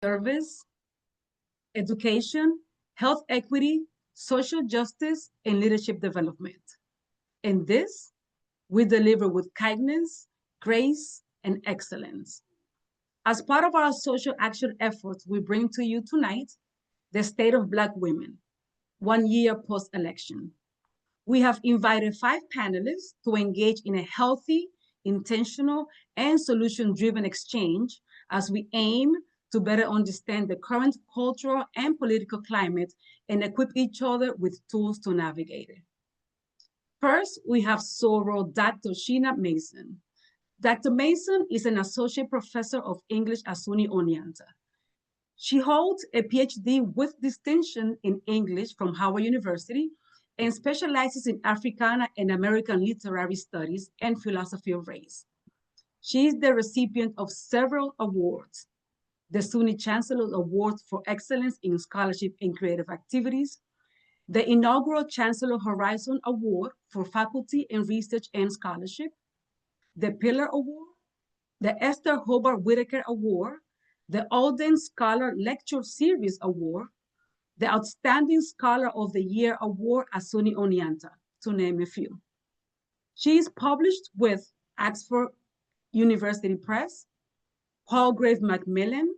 service, education, health equity, social justice, and leadership development. And this we deliver with kindness, grace, and excellence. As part of our social action efforts, we bring to you tonight the state of Black women, 1 year post-election. We have invited 5 panelists to engage in a healthy, intentional, and solution-driven exchange as we aim to better understand the current cultural and political climate and equip each other with tools to navigate it. First, we have Soror Dr. Sheena Mason. Dr. Mason is an associate professor of English at SUNY Oneonta. She holds a PhD with distinction in English from Howard University and specializes in Africana and American literary studies and philosophy of race. She is the recipient of several awards: the SUNY Chancellor's Award for Excellence in Scholarship and Creative Activities, the inaugural Chancellor Horizon Award for Faculty and Research and Scholarship, the Pillar Award, the Esther Hobart Whitaker Award, the Alden Scholar Lecture Series Award, the Outstanding Scholar of the Year Award at SUNY Oneonta, to name a few. She is published with Oxford University Press, Palgrave Macmillan,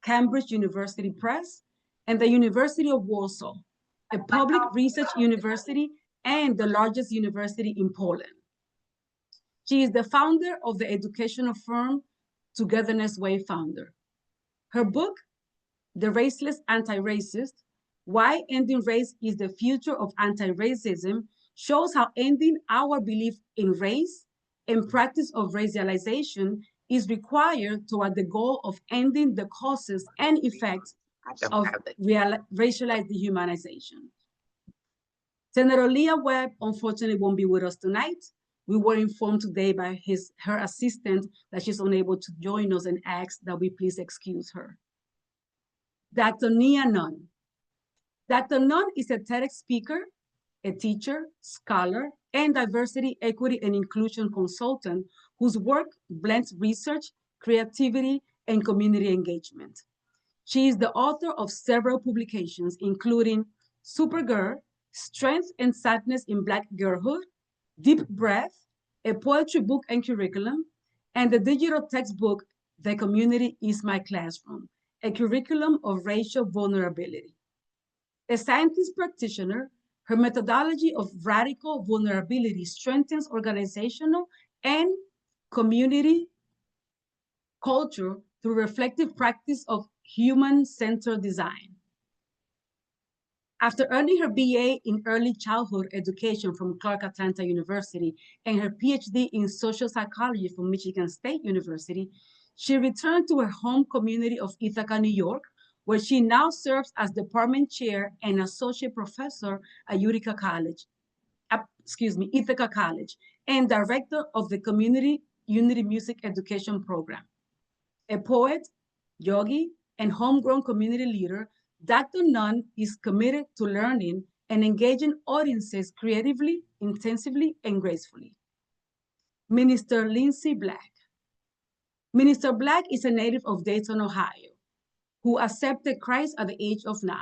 Cambridge University Press, and the University of Warsaw, a public research university and the largest university in Poland. She is the founder of the educational firm Togetherness Way Founder. Her book, The Raceless Anti-Racist: Why Ending Race is the Future of Anti-Racism, shows how ending our belief in race and practice of racialization is required toward the goal of ending the causes and effects of racialized dehumanization. Senator Leah Webb unfortunately won't be with us tonight. We were informed today by her assistant that she's unable to join us and asked that we please excuse her. Dr. Nia Nunn. Dr. Nunn is a TEDx speaker, a teacher, scholar, and diversity, equity, and inclusion consultant whose work blends research, creativity, and community engagement. She is the author of several publications, including Supergirl, Strength and Sadness in Black Girlhood, Deep Breath, a poetry book and curriculum, and the digital textbook, The Community is My Classroom, a curriculum of racial vulnerability. A scientist practitioner, her methodology of radical vulnerability strengthens organizational and community culture through reflective practice of human-centered design. After earning her BA in early childhood education from Clark Atlanta University and her PhD in social psychology from Michigan State University, she returned to her home community of Ithaca, New York, where she now serves as department chair and associate professor at Ithaca College, and director of the Community Unity Music Education Program. A poet, yogi, and homegrown community leader, Dr. Nunn is committed to learning and engaging audiences creatively, intensively, and gracefully. Minister Lindsey Black. Minister Black is a native of Dayton, Ohio, who accepted Christ at the age of 9.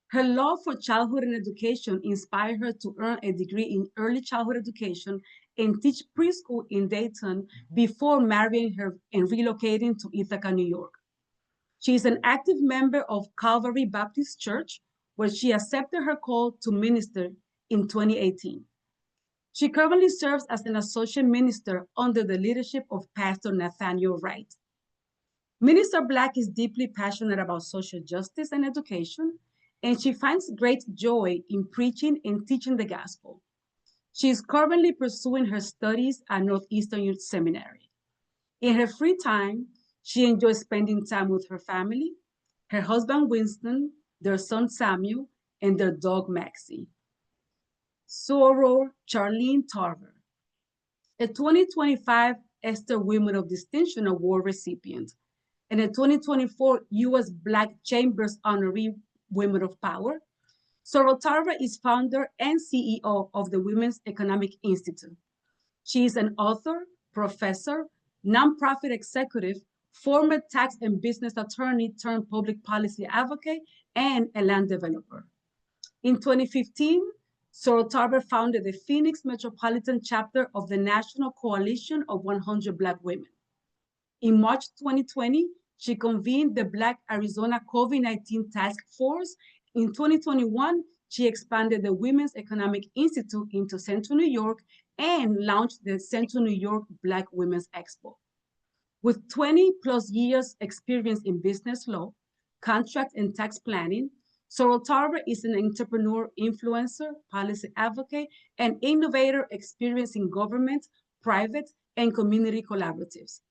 Her love for childhood and education inspired her to earn a degree in early childhood education and teach preschool in Dayton before marrying her and relocating to Ithaca, New York. She is an active member of Calvary Baptist Church, where she accepted her call to minister in 2018. She currently serves as an associate minister under the leadership of Pastor Nathaniel Wright. Minister Black is deeply passionate about social justice and education, and she finds great joy in preaching and teaching the gospel. She is currently pursuing her studies at Northeastern Youth Seminary. In her free time, she enjoys spending time with her family, her husband Winston, their son Samuel, and their dog Maxie. Soror Charlene Tarver, a 2025 Esther Women of Distinction Award recipient, and a 2024 U.S. Black Chambers Honoree Women of Power. Soror Tarver is founder and CEO of the Women's Economic Institute. She is an author, professor, nonprofit executive, former tax and business attorney turned public policy advocate, and a land developer. In 2015, Soror Tarver founded the Phoenix Metropolitan Chapter of the National Coalition of 100 Black Women. In March 2020, she convened the Black Arizona COVID-19 Task Force. In 2021, she expanded the Women's Economic Institute into Central New York and launched the Central New York Black Women's Expo. With 20 plus years experience in business law, contract and tax planning, Soror Tarver is an entrepreneur, influencer, policy advocate, and innovator experienced in government, private, and community collaboratives.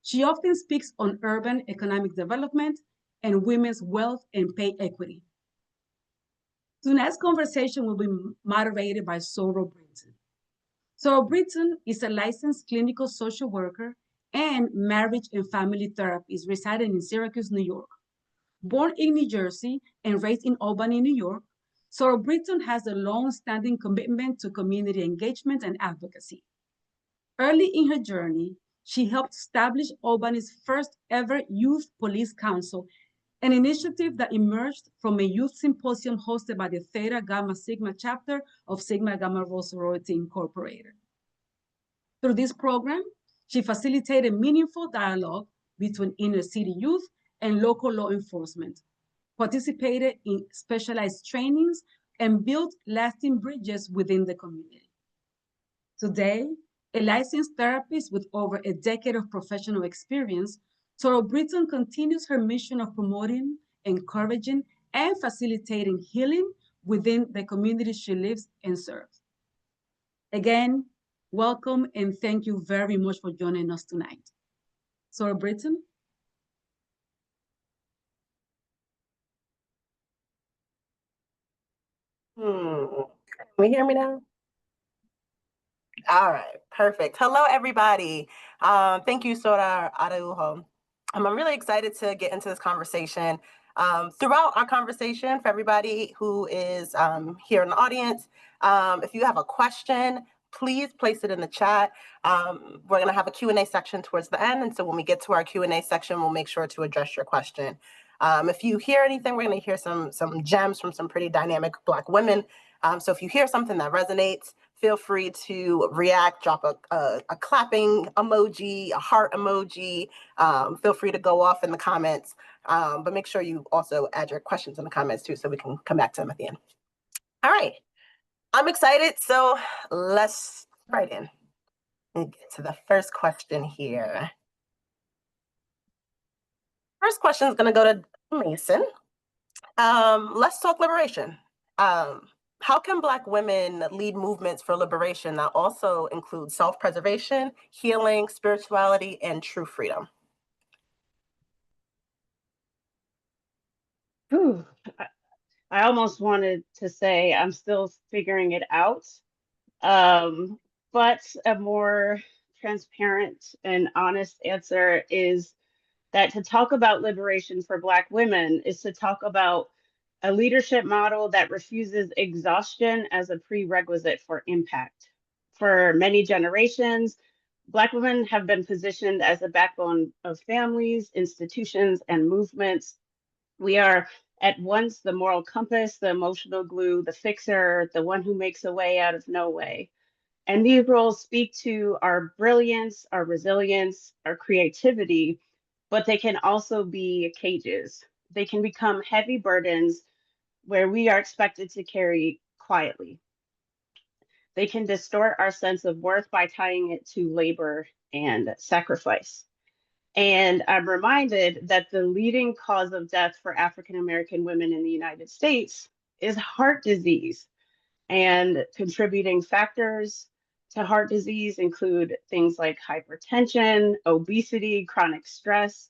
She often speaks on urban economic development and women's wealth and pay equity. Tonight's conversation will be moderated by Soror Britton. Soror Britton is a licensed clinical social worker and marriage and family therapist residing in Syracuse, New York. Born in New Jersey and raised in Albany, New York, Soror Britton has a long-standing commitment to community engagement and advocacy. Early in her journey, she helped establish Albany's first ever Youth Police Council, an initiative that emerged from a youth symposium hosted by the Theta Gamma Sigma chapter of Sigma Gamma Rho Sorority Incorporated. Through this program, she facilitated meaningful dialogue between inner city youth and local law enforcement, participated in specialized trainings, and built lasting bridges within the community. Today, a licensed therapist with over a decade of professional experience, Soror Britton continues her mission of promoting, encouraging, and facilitating healing within the community she lives and serves. Again, welcome and thank you very much for joining us tonight. Soror Britton? Can you hear me now? All right, perfect. Hello, everybody. Thank you, Soror Araujo. I'm really excited to get into this conversation. Throughout our conversation, for everybody who is here in the audience, if you have a question, please place it in the chat. We're going to have a Q&A section towards the end, and so when we get to our Q&A section, we'll make sure to address your question. If you hear anything, we're going to hear some gems from some pretty dynamic Black women. So if you hear something that resonates, feel free to react, drop a clapping emoji, a heart emoji. Feel free to go off in the comments, but make sure you also add your questions in the comments too, so we can come back to them at the end. All right, I'm excited, so let's right in and get to the first question here. First question is going to go to Mason. Let's talk liberation. How can Black women lead movements for liberation that also include self-preservation, healing, spirituality, and true freedom? Ooh, I almost wanted to say I'm still figuring it out, but a more transparent and honest answer is that to talk about liberation for Black women is to talk about a leadership model that refuses exhaustion as a prerequisite for impact. For many generations, Black women have been positioned as the backbone of families, institutions, and movements. We are at once the moral compass, the emotional glue, the fixer, the one who makes a way out of no way. And these roles speak to our brilliance, our resilience, our creativity, but they can also be cages. They can become heavy burdens where we are expected to carry quietly. They can distort our sense of worth by tying it to labor and sacrifice. And I'm reminded that the leading cause of death for African American women in the United States is heart disease. And contributing factors to heart disease include things like hypertension, obesity, chronic stress,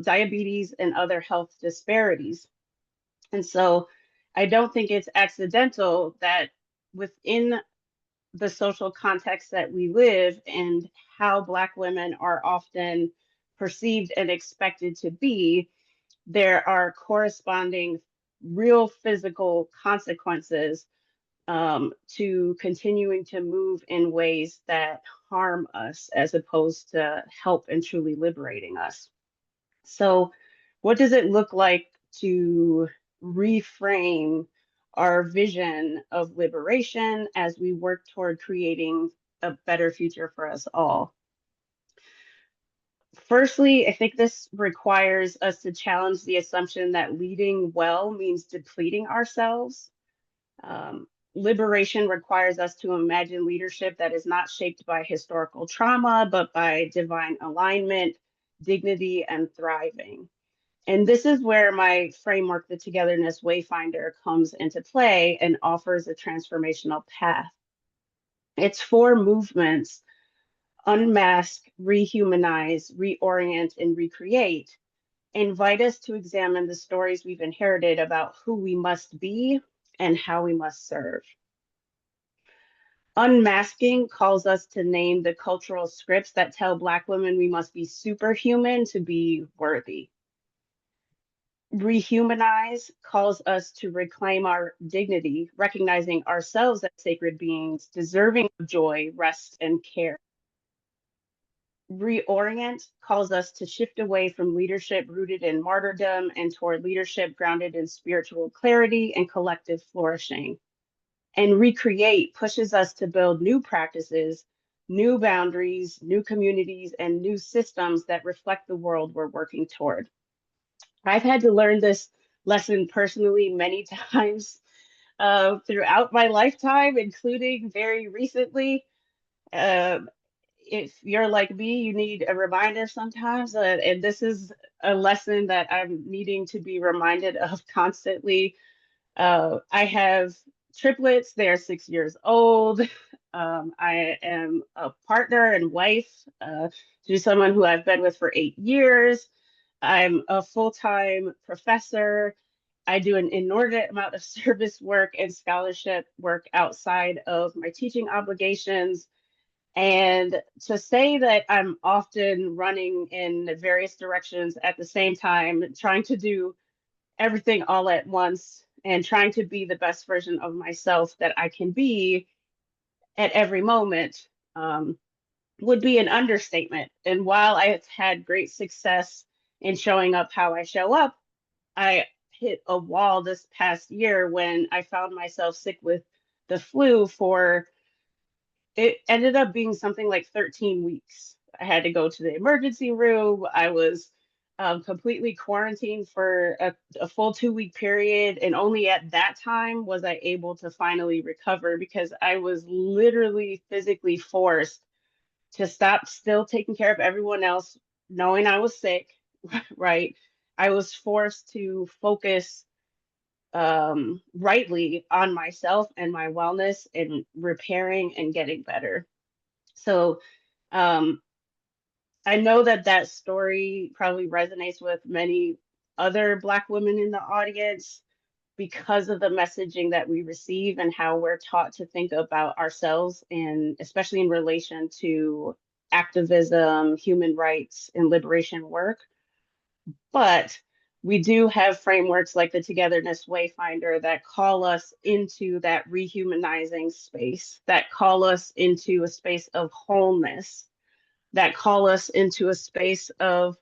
diabetes, and other health disparities. And so I don't think it's accidental that within the social context that we live and how Black women are often perceived and expected to be, there are corresponding real physical consequences to continuing to move in ways that harm us as opposed to help and truly liberating us. So what does it look like to reframe our vision of liberation as we work toward creating a better future for us all? Firstly, I think this requires us to challenge the assumption that leading well means depleting ourselves. Liberation requires us to imagine leadership that is not shaped by historical trauma, but by divine alignment, dignity, and thriving. And this is where my framework, the Togetherness Wayfinder, comes into play and offers a transformational path. It's 4 movements: unmask, rehumanize, reorient, and recreate. Invite us to examine the stories we've inherited about who we must be and how we must serve. Unmasking calls us to name the cultural scripts that tell Black women we must be superhuman to be worthy. Rehumanize calls us to reclaim our dignity, recognizing ourselves as sacred beings, deserving of joy, rest, and care. Reorient calls us to shift away from leadership rooted in martyrdom and toward leadership grounded in spiritual clarity and collective flourishing. And recreate pushes us to build new practices, new boundaries, new communities, and new systems that reflect the world we're working toward. I've had to learn this lesson personally many times throughout my lifetime, including very recently. If you're like me, you need a reminder sometimes. And this is a lesson that I'm needing to be reminded of constantly. I have triplets. They're 6 years old. I am a partner and wife to someone who I've been with for 8 years. I'm a full-time professor. I do an inordinate amount of service work and scholarship work outside of my teaching obligations. And to say that I'm often running in various directions at the same time, trying to do everything all at once and trying to be the best version of myself that I can be at every moment would be an understatement. And while I've had great success in showing up how I show up, I hit a wall this past year when I found myself sick with the flu for, it ended up being something like 13 weeks. I had to go to the emergency room. I was completely quarantined for a full 2-week period. And only at that time was I able to finally recover, because I was literally physically forced to stop still taking care of everyone else, knowing I was sick, right? I was forced to focus rightly on myself and my wellness and repairing and getting better. So I know that that story probably resonates with many other Black women in the audience because of the messaging that we receive and how we're taught to think about ourselves, and especially in relation to activism, human rights, and liberation work. But we do have frameworks like the Togetherness Wayfinder that call us into that rehumanizing space, that call us into a space of wholeness, that call us into a space of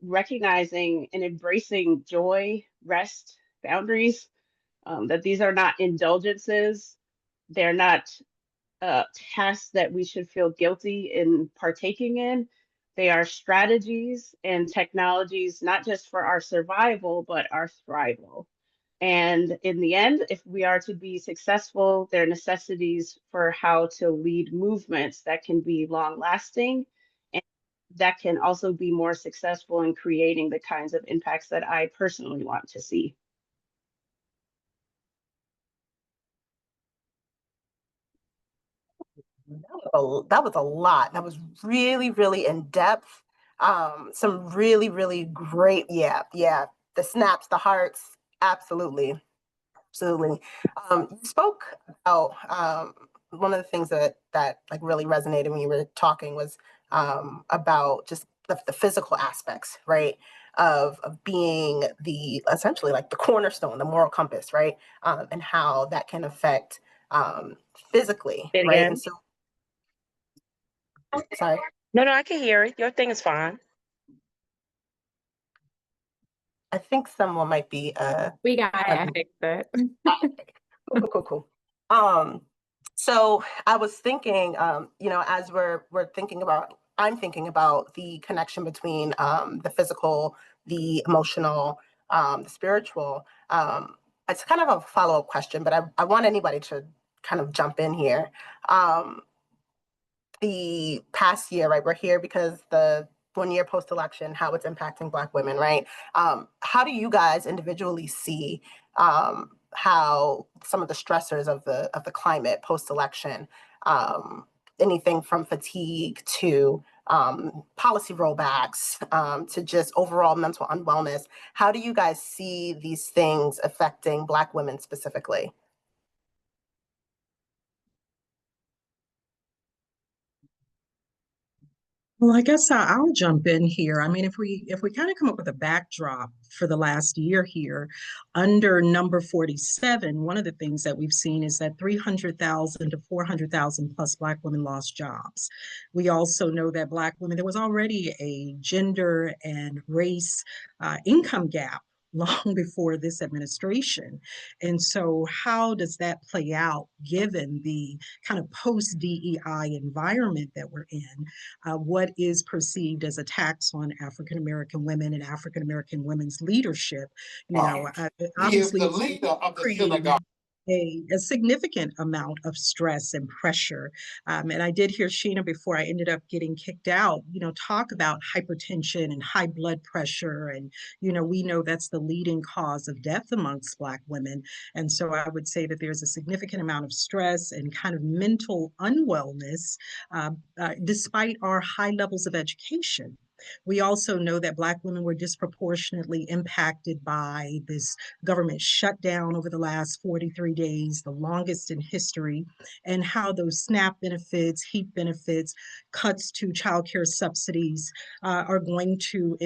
recognizing and embracing joy, rest, boundaries, that these are not indulgences. They're not tasks that we should feel guilty in partaking in. They are strategies and technologies, not just for our survival, but our thrival. And in the end, if we are to be successful, they're necessities for how to lead movements that can be long lasting, and that can also be more successful in creating the kinds of impacts that I personally want to see. That was a lot. That was really, really in depth. Some really, really great. Yeah. The snaps, the hearts. Absolutely. Absolutely. You spoke about one of the things that like really resonated when you were talking was about just the physical aspects, right? Of being the essentially like the cornerstone, the moral compass, right? And how that can affect physically, Say it right? again. And so Sorry. No, I can hear it. Your thing is fine. I think someone might be We got it. I fixed it. cool. So I was thinking, as we're thinking about, I'm thinking about the connection between the physical, the emotional, the spiritual. It's kind of a follow-up question, but I want anybody to kind of jump in here. The past year, right? We're here because the 1 year post-election, how it's impacting Black women, right? How do you guys individually see how some of the stressors of the climate post-election, anything from fatigue to policy rollbacks, to just overall mental unwellness, how do you guys see these things affecting Black women specifically? Well, I guess I'll jump in here. I mean, if we kind of come up with a backdrop for the last year here, under number 47, one of the things that we've seen is that 300,000 to 400,000 plus Black women lost jobs. We also know that Black women, there was already a gender and race income gap long before this administration. And so how does that play out given the kind of post-DEI environment that we're in? What is perceived as attacks on African-American women and African-American women's leadership? Obviously, the leader of the synagogue. A significant amount of stress and pressure. And I did hear Sheena before I ended up getting kicked out, talk about hypertension and high blood pressure. And, we know that's the leading cause of death amongst Black women. And so I would say that there's a significant amount of stress and kind of mental unwellness, despite our high levels of education. We also know that Black women were disproportionately impacted by this government shutdown over the last 43 days, the longest in history, and how those SNAP benefits, HEAP benefits, cuts to childcare subsidies are going to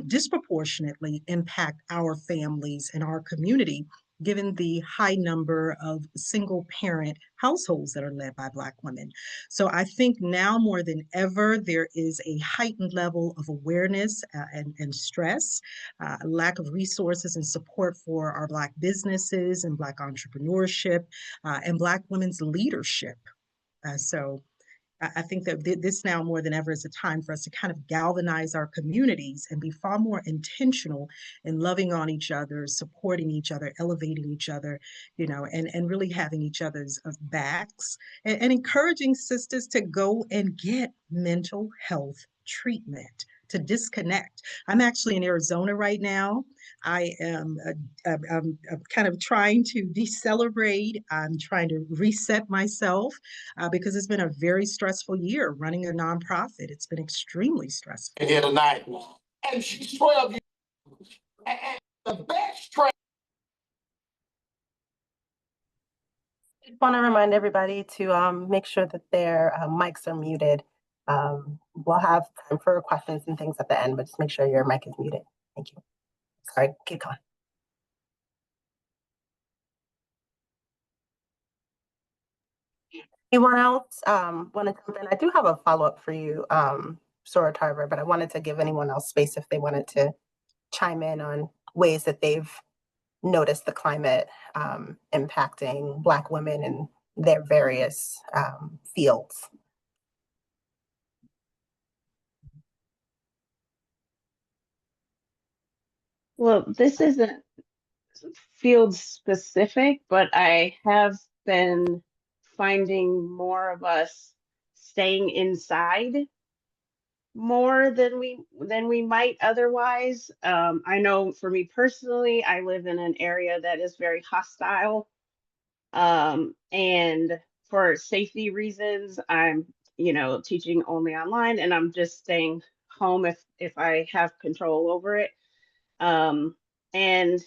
disproportionately impact our families and our community, given the high number of single parent households that are led by Black women. So I think now more than ever, there is a heightened level of awareness and stress, lack of resources and support for our Black businesses and Black entrepreneurship, and Black women's leadership. So I think that this now more than ever is a time for us to kind of galvanize our communities and be far more intentional in loving on each other, supporting each other, elevating each other, and really having each other's backs and encouraging sisters to go and get mental health treatment, to disconnect. I'm actually in Arizona right now. I am I'm kind of trying to decelerate. I'm trying to reset myself because it's been a very stressful year running a nonprofit. It's been extremely stressful. And here tonight, and she's 12 years old. And the best train. I want to remind everybody to make sure that their mics are muted. We'll have time for questions and things at the end, but just make sure your mic is muted. Thank you. Sorry, keep going. Anyone else want to jump in? I do have a follow-up for you, Soror Tarver, but I wanted to give anyone else space if they wanted to chime in on ways that they've noticed the climate impacting Black women in their various fields. Well, this isn't field specific, but I have been finding more of us staying inside more than we might otherwise. I know for me personally, I live in an area that is very hostile. And for safety reasons, I'm, teaching only online, and I'm just staying home if I have control over it. And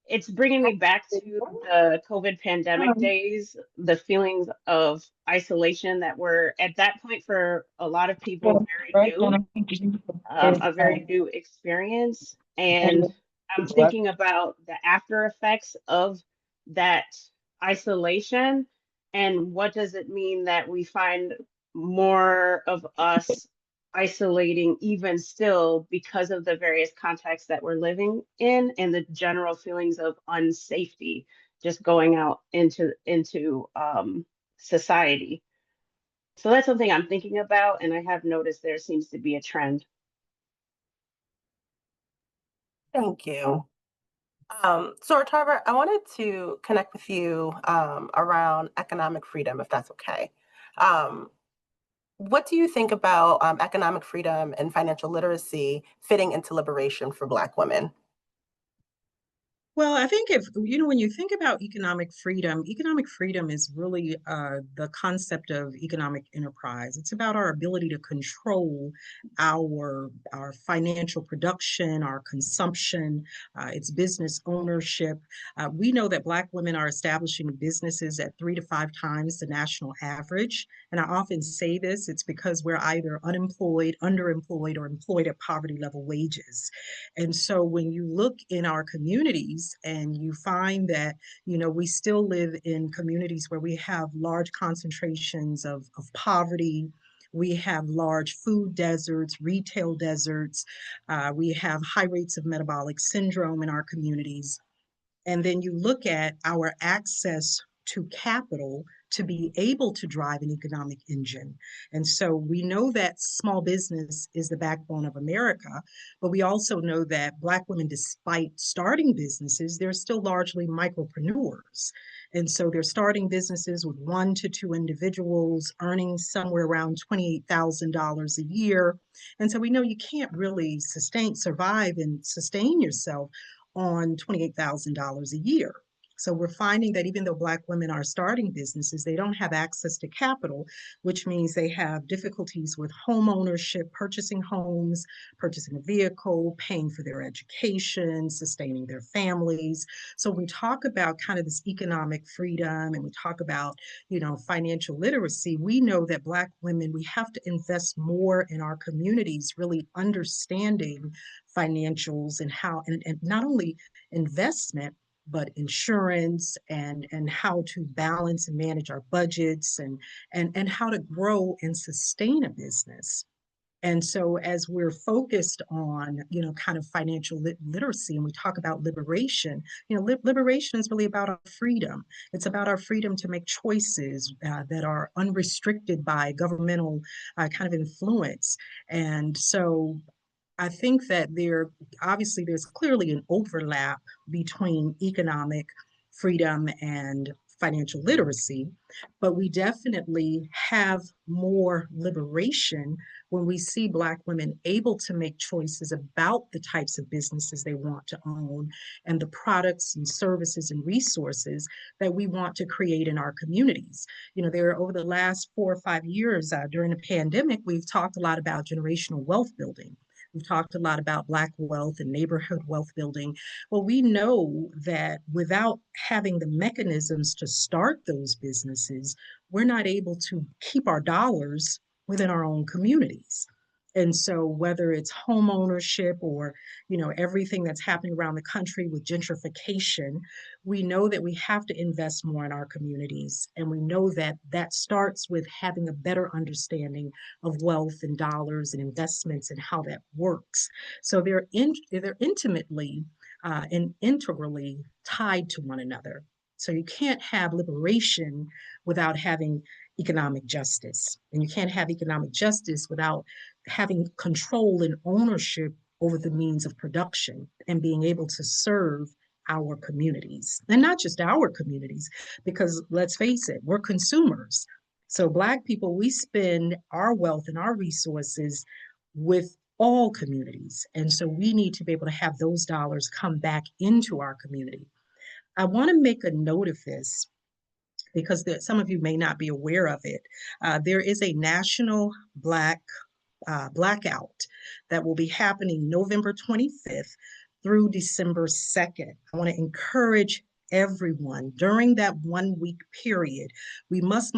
it's bringing me back to the COVID pandemic days, the feelings of isolation that were at that point for a lot of people very new, a very new experience. And I'm thinking about the after effects of that isolation and what does it mean that we find more of us isolating even still because of the various contexts that we're living in and the general feelings of unsafety just going out into society. So that's something I'm thinking about, and I have noticed there seems to be a trend. Thank you. So Tarver, I wanted to connect with you around economic freedom, if that's okay. What do you think about economic freedom and financial literacy fitting into liberation for Black women? Well, I think if, when you think about economic freedom is really the concept of economic enterprise. It's about our ability to control our financial production, our consumption, it's business ownership. We know that Black women are establishing businesses at 3 to 5 times the national average. And I often say this, it's because we're either unemployed, underemployed, or employed at poverty level wages. And so when you look in our communities, and you find that, we still live in communities where we have large concentrations of poverty. We have large food deserts, retail deserts. We have high rates of metabolic syndrome in our communities. And then you look at our access to capital to be able to drive an economic engine. And so we know that small business is the backbone of America, but we also know that Black women, despite starting businesses, they're still largely micropreneurs. And so they're starting businesses with 1 to 2 individuals earning somewhere around $28,000 a year. And so we know you can't really survive and sustain yourself on $28,000 a year. So we're finding that even though Black women are starting businesses, they don't have access to capital, which means they have difficulties with home ownership, purchasing homes, purchasing a vehicle, paying for their education, sustaining their families. So we talk about kind of this economic freedom and we talk about, financial literacy. We know that Black women, we have to invest more in our communities, really understanding financials and how, and not only investment, but insurance and how to balance and manage our budgets and how to grow and sustain a business. And so as we're focused on, kind of financial literacy and we talk about liberation, liberation is really about our freedom. It's about our freedom to make choices that are unrestricted by governmental kind of influence. And so I think that there's clearly an overlap between economic freedom and financial literacy, but we definitely have more liberation when we see Black women able to make choices about the types of businesses they want to own and the products and services and resources that we want to create in our communities. Over the last 4 or 5 years during the pandemic, we've talked a lot about generational wealth building. We've talked a lot about Black wealth and neighborhood wealth building. Well, we know that without having the mechanisms to start those businesses, we're not able to keep our dollars within our own communities. And so whether it's home ownership or, everything that's happening around the country with gentrification, we know that we have to invest more in our communities. And we know that that starts with having a better understanding of wealth and dollars and investments and how that works. So they're intimately and integrally tied to one another. So you can't have liberation without having economic justice. And you can't have economic justice without having control and ownership over the means of production and being able to serve our communities. And not just our communities, because let's face it, we're consumers. So Black people, we spend our wealth and our resources with all communities. And so we need to be able to have those dollars come back into our community. I want to make a note of this because some of you may not be aware of it. There is a national blackout that will be happening November 25th through December 2nd. I want to encourage everyone during that 1 week period, we must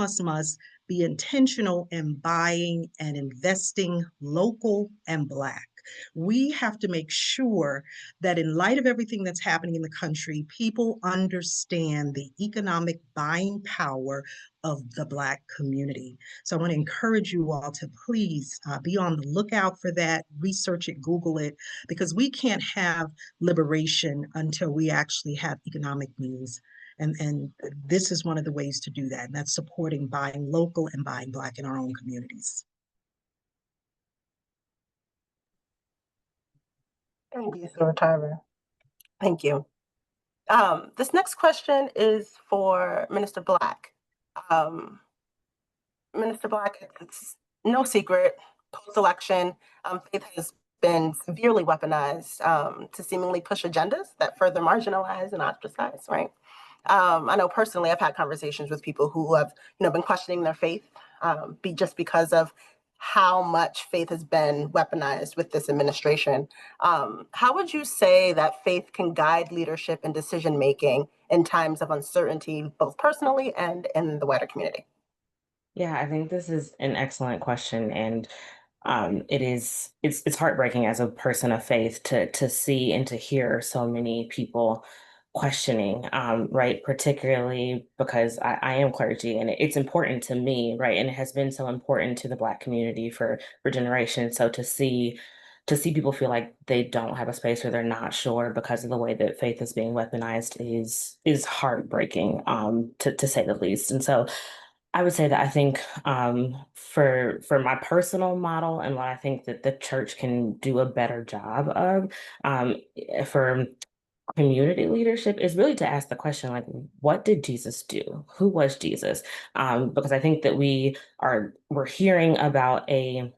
be intentional in buying and investing local and Black. We have to make sure that in light of everything that's happening in the country, people understand the economic buying power of the Black community. So I want to encourage you all to please be on the lookout for that, research it, Google it, because we can't have liberation until we actually have economic means. And this is one of the ways to do that, and that's supporting buying local and buying Black in our own communities. Thank you, Soror Tarver. Thank you. This next question is for Minister Black. Minister Black, it's no secret, post-election, faith has been severely weaponized to seemingly push agendas that further marginalize and ostracize, right? I know personally I've had conversations with people who have been questioning their faith just because of how much faith has been weaponized with this administration. How would you say that faith can guide leadership and decision-making in times of uncertainty, both personally and in the wider community? Yeah, I think this is an excellent question, and it's heartbreaking as a person of faith to see and to hear so many people questioning, right? Particularly because I am clergy, and it's important to me, right? And it has been so important to the Black community for generations. So to see people feel like they don't have a space where they're not sure because of the way that faith is being weaponized is heartbreaking, to say the least. And so I would say that I think for my personal model and what I think that the church can do a better job of, for community leadership is really to ask the question, like, what did Jesus do? Who was Jesus? Because I think that we're hearing about a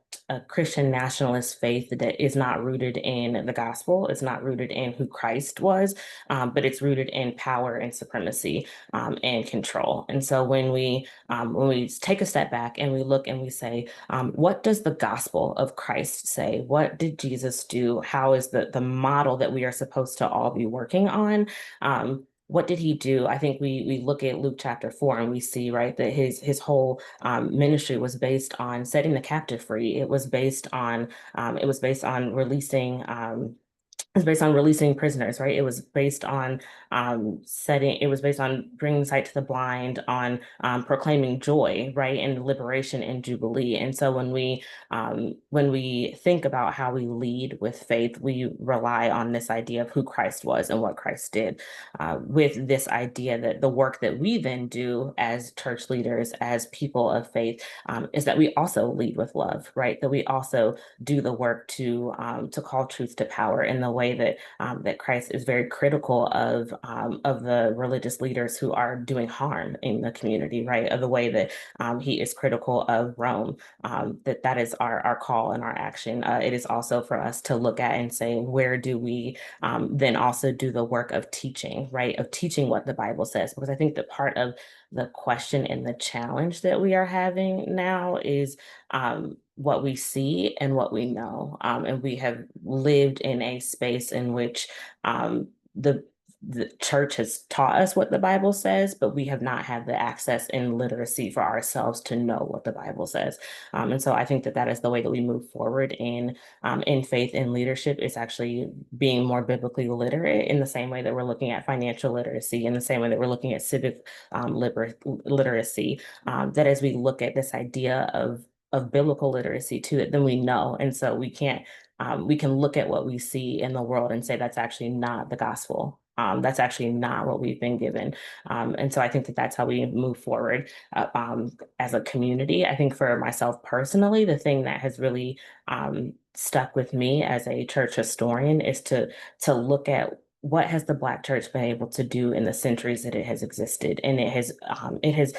Christian nationalist faith that is not rooted in the gospel. It's not rooted in who Christ was, but it's rooted in power and supremacy and control. And so when we take a step back and we look and we say, what does the gospel of Christ say? What did Jesus do? How is the model that we are supposed to all be working on? What did he do? I think we look at Luke chapter 4 and we see, right, that his whole ministry was based on setting the captive free. It was based on releasing it was based on releasing prisoners, right? It was based on it was based on bringing sight to the blind, on proclaiming joy, right? And liberation and jubilee. And so when we think about how we lead with faith, we rely on this idea of who Christ was and what Christ did, with this idea that the work that we then do as church leaders, as people of faith, is that we also lead with love, right? That we also do the work to call truth to power in the way that Christ is very critical of the religious leaders who are doing harm in the community, right? Of the way that he is critical of Rome. That is our call and our action. It is also for us to look at and say, where do we then also do the work of teaching, right? Of teaching what the Bible says, because I think that part of the question and the challenge that we are having now is what we see and what we know. And we have lived in a space in which the church has taught us what the Bible says, but we have not had the access and literacy for ourselves to know what the Bible says. And so I think that is the way that we move forward in faith and leadership, is actually being more biblically literate, in the same way that we're looking at financial literacy, in the same way that we're looking at civic literacy, that as we look at this idea of biblical literacy to it, then we know. And so we can look at what we see in the world and say, that's actually not the gospel. That's actually not what we've been given. And so I think that that's how we move forward as a community. I think for myself personally, the thing that has really stuck with me as a church historian is to look at what has the Black church been able to do in the centuries that it has existed. And it has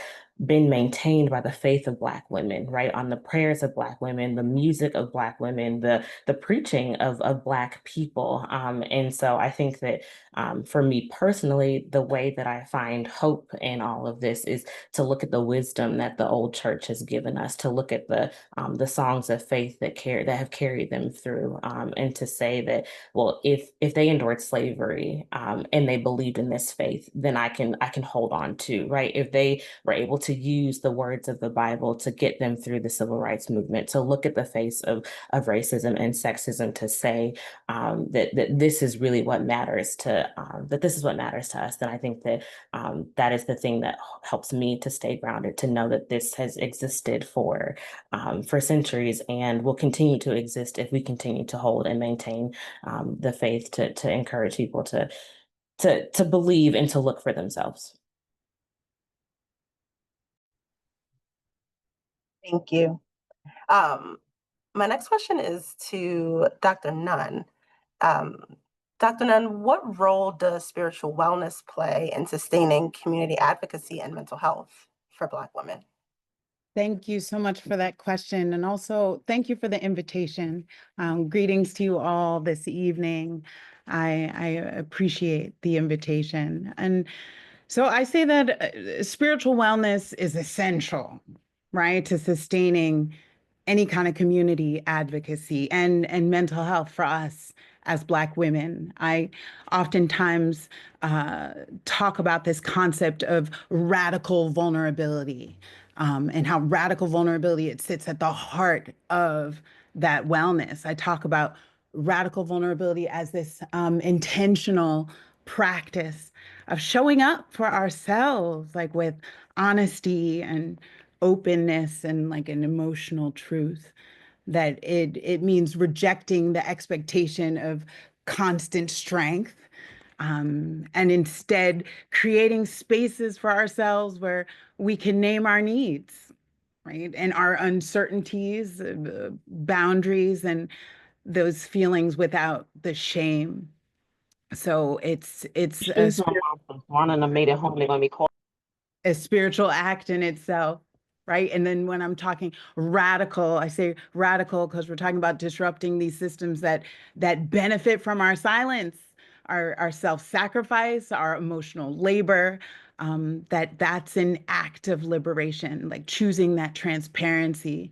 been maintained by the faith of Black women, right? On the prayers of Black women, the music of Black women, the preaching of Black people. And so I think that for me personally, the way that I find hope in all of this is to look at the wisdom that the old church has given us, to look at the songs of faith that have carried them through, and to say that, well, if they endured slavery and they believed in this faith, then I can hold on to, right? If they were able to use the words of the Bible to get them through the civil rights movement, to look at the face of racism and sexism, to say that this is really what matters to that this is what matters to us. Then I think that that is the thing that helps me to stay grounded, to know that this has existed for centuries and will continue to exist if we continue to hold and maintain the faith, to encourage people to believe and to look for themselves. Thank you. My next question is to Dr. Nunn. Dr. Nunn, what role does spiritual wellness play in sustaining community advocacy and mental health for Black women? Thank you so much for that question. And also thank you for the invitation. Greetings to you all this evening. I appreciate the invitation. And so I say that spiritual wellness is essential, right, to sustaining any kind of community advocacy and mental health for us as Black women. I oftentimes talk about this concept of radical vulnerability, and how radical vulnerability, it sits at the heart of that wellness. I talk about radical vulnerability as this intentional practice of showing up for ourselves, like with honesty and openness and like an emotional truth, that it means rejecting the expectation of constant strength, and instead creating spaces for ourselves where we can name our needs, right? And our uncertainties, boundaries, and those feelings without the shame. So it's a spiritual act in itself, right? And then when I'm talking radical, I say radical because we're talking about disrupting these systems that benefit from our silence, our self-sacrifice, our emotional labor. That's an act of liberation, like choosing that transparency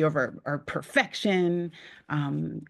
over our perfection,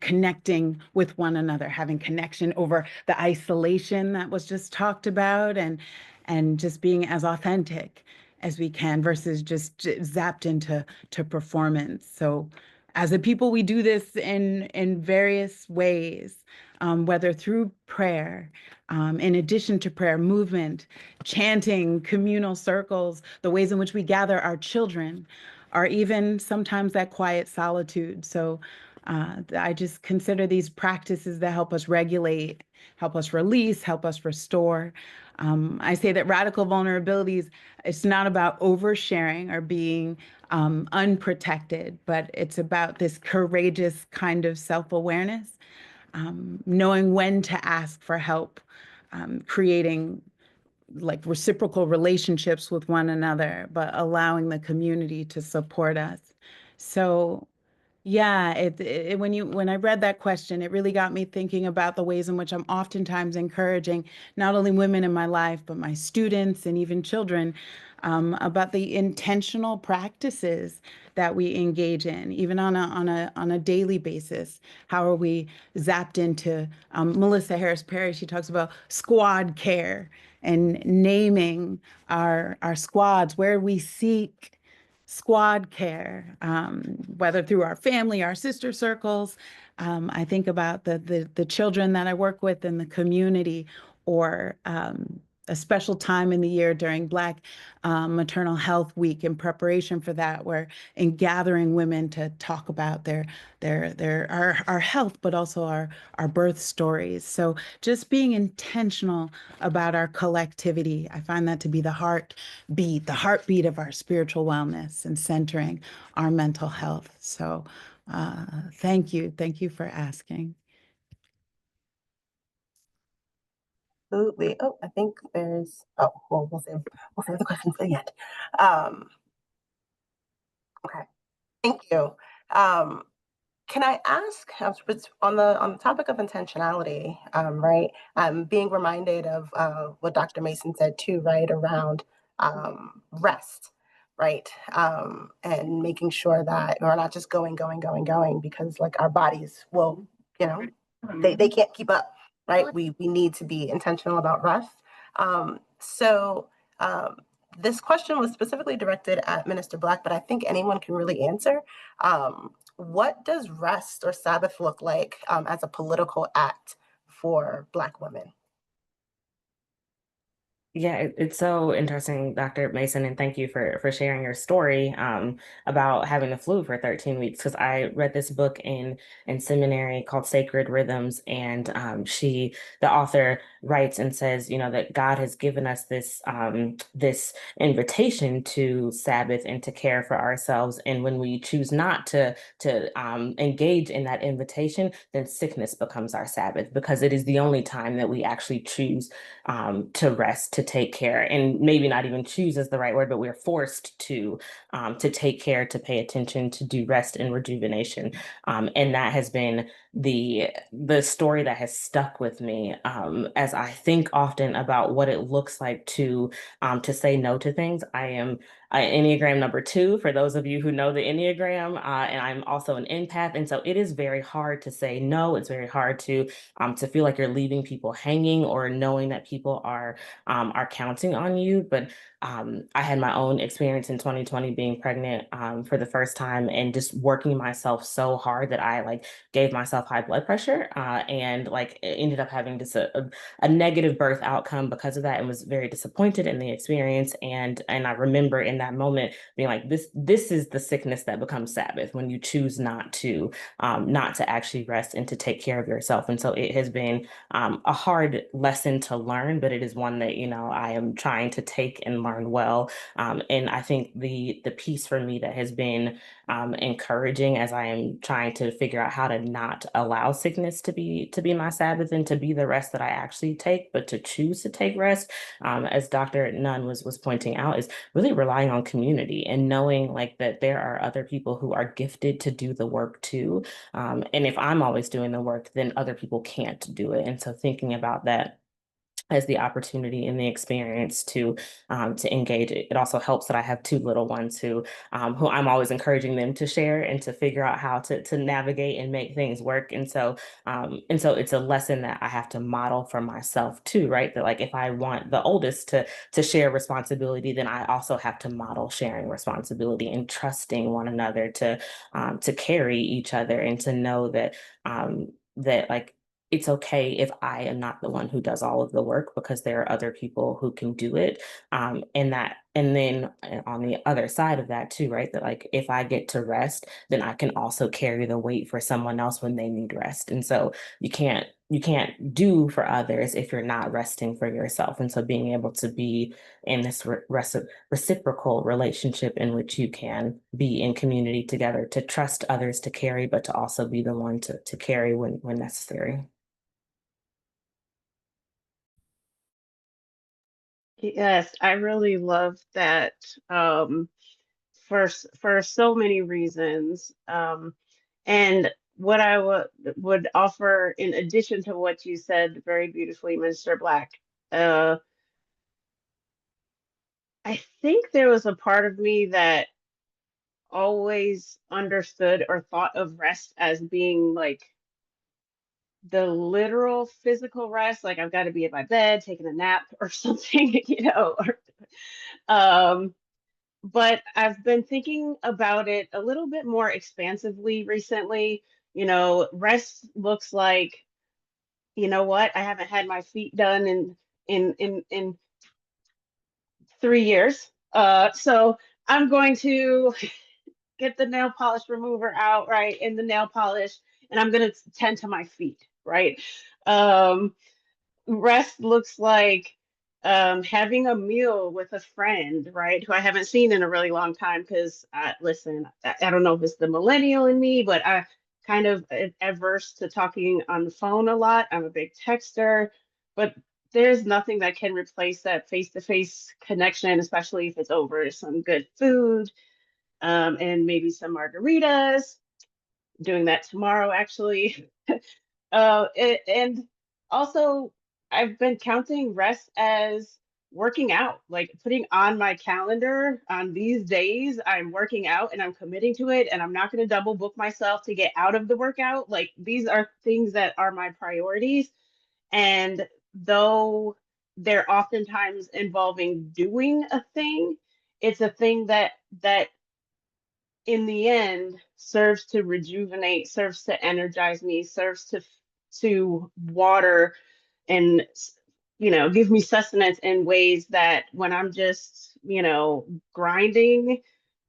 connecting with one another, having connection over the isolation that was just talked about, and just being as authentic as we can versus just zapped into performance. So as a people, we do this in various ways, whether through prayer, in addition to prayer, movement, chanting, communal circles, the ways in which we gather our children, or even sometimes that quiet solitude. So I just consider these practices that help us regulate, help us release, help us restore. I say that radical vulnerabilities, it's not about oversharing or being unprotected, but it's about this courageous kind of self-awareness, knowing when to ask for help, creating like reciprocal relationships with one another, but allowing the community to support us. So yeah, when I read that question, it really got me thinking about the ways in which I'm oftentimes encouraging not only women in my life, but my students and even children, about the intentional practices that we engage in, even on a daily basis. How are we zapped into, Melissa Harris Perry, she talks about squad care and naming our squads, where we seek squad care, whether through our family, our sister circles. I think about the children that I work with in the community, or a special time in the year during Black Maternal Health Week, in preparation for that, where in gathering women to talk about our health, but also our birth stories. So just being intentional about our collectivity, I find that to be the heartbeat of our spiritual wellness and centering our mental health. So thank you for asking. Absolutely. Oh, I think there's, well, we'll save the question for the end. Okay, thank you. Can I ask, on the topic of intentionality, right? I'm being reminded of what Dr. Mason said too, right, around rest, right? And making sure that we're not just going, because like our bodies will, they can't keep up, right? We need to be intentional about rest. So this question was specifically directed at Minister Black, but I think anyone can really answer. What does rest or Sabbath look like as a political act for Black women? Yeah, it's so interesting, Dr. Mason, and thank you for sharing your story about having the flu for 13 weeks. Because I read this book in seminary called Sacred Rhythms, and the author writes and says, you know, that God has given us this this invitation to Sabbath and to care for ourselves, and when we choose not to engage in that invitation, then sickness becomes our Sabbath, because it is the only time that we actually choose to rest, to take care, and maybe not even choose is the right word, but we're forced to take care, to pay attention, to do rest and rejuvenation. And that has been the story that has stuck with me as I think often about what it looks like to say no to things. I am Enneagram number 2, for those of you who know the Enneagram, and I'm also an empath. And so it is very hard to say no. It's very hard to feel like you're leaving people hanging, or knowing that people are counting on you. But I had my own experience in 2020 being pregnant for the first time, and just working myself so hard that I like gave myself high blood pressure and like ended up having just a negative birth outcome because of that, and was very disappointed in the experience. And I remember in that moment being like, this is the sickness that becomes Sabbath, when you choose not to actually rest and to take care of yourself. And so it has been a hard lesson to learn, but it is one that, you know, I am trying to take and learn well. And I think the piece for me that has been encouraging, as I am trying to figure out how to not allow sickness to be my Sabbath and to be the rest that I actually take, but to choose to take rest, as Dr. Nunn was pointing out, is really relying on community and knowing like that there are other people who are gifted to do the work too. And if I'm always doing the work, then other people can't do it. And so thinking about that as the opportunity and the experience to engage. It also helps that I have 2 little ones who I'm always encouraging them to share and to figure out how to navigate and make things work. And so it's a lesson that I have to model for myself too, right? That like if I want the oldest to share responsibility, then I also have to model sharing responsibility and trusting one another to carry each other, and to know that that like it's okay if I am not the one who does all of the work, because there are other people who can do it. And then on the other side of that too, right? That like, if I get to rest, then I can also carry the weight for someone else when they need rest. And so you can't do for others if you're not resting for yourself. And so being able to be in this reciprocal relationship in which you can be in community together, to trust others to carry, but to also be the one to carry when necessary. Yes, I really love that for so many reasons. And what I would offer in addition to what you said very beautifully, Mr. Black, I think there was a part of me that always understood or thought of rest as being like the literal physical rest, like I've got to be at my bed taking a nap or something, you know. But I've been thinking about it a little bit more expansively recently. You know, rest looks like, you know what, I haven't had my feet done in 3 years. So I'm going to get the nail polish remover out, right, and the nail polish, and I'm going to tend to my feet, right? Rest looks like having a meal with a friend, right, who I haven't seen in a really long time, because listen, I don't know if it's the millennial in me, but I kind of averse to talking on the phone a lot. I'm a big texter, but there's nothing that can replace that face-to-face connection, especially if it's over some good food and maybe some margaritas. Doing that tomorrow, actually. And also, I've been counting rest as working out, like putting on my calendar on these days, I'm working out and I'm committing to it, and I'm not going to double book myself to get out of the workout. Like, these are things that are my priorities. And though they're oftentimes involving doing a thing. It's a thing that in the end serves to rejuvenate, serves to energize me, serves to water and give me sustenance in ways that when I'm just grinding,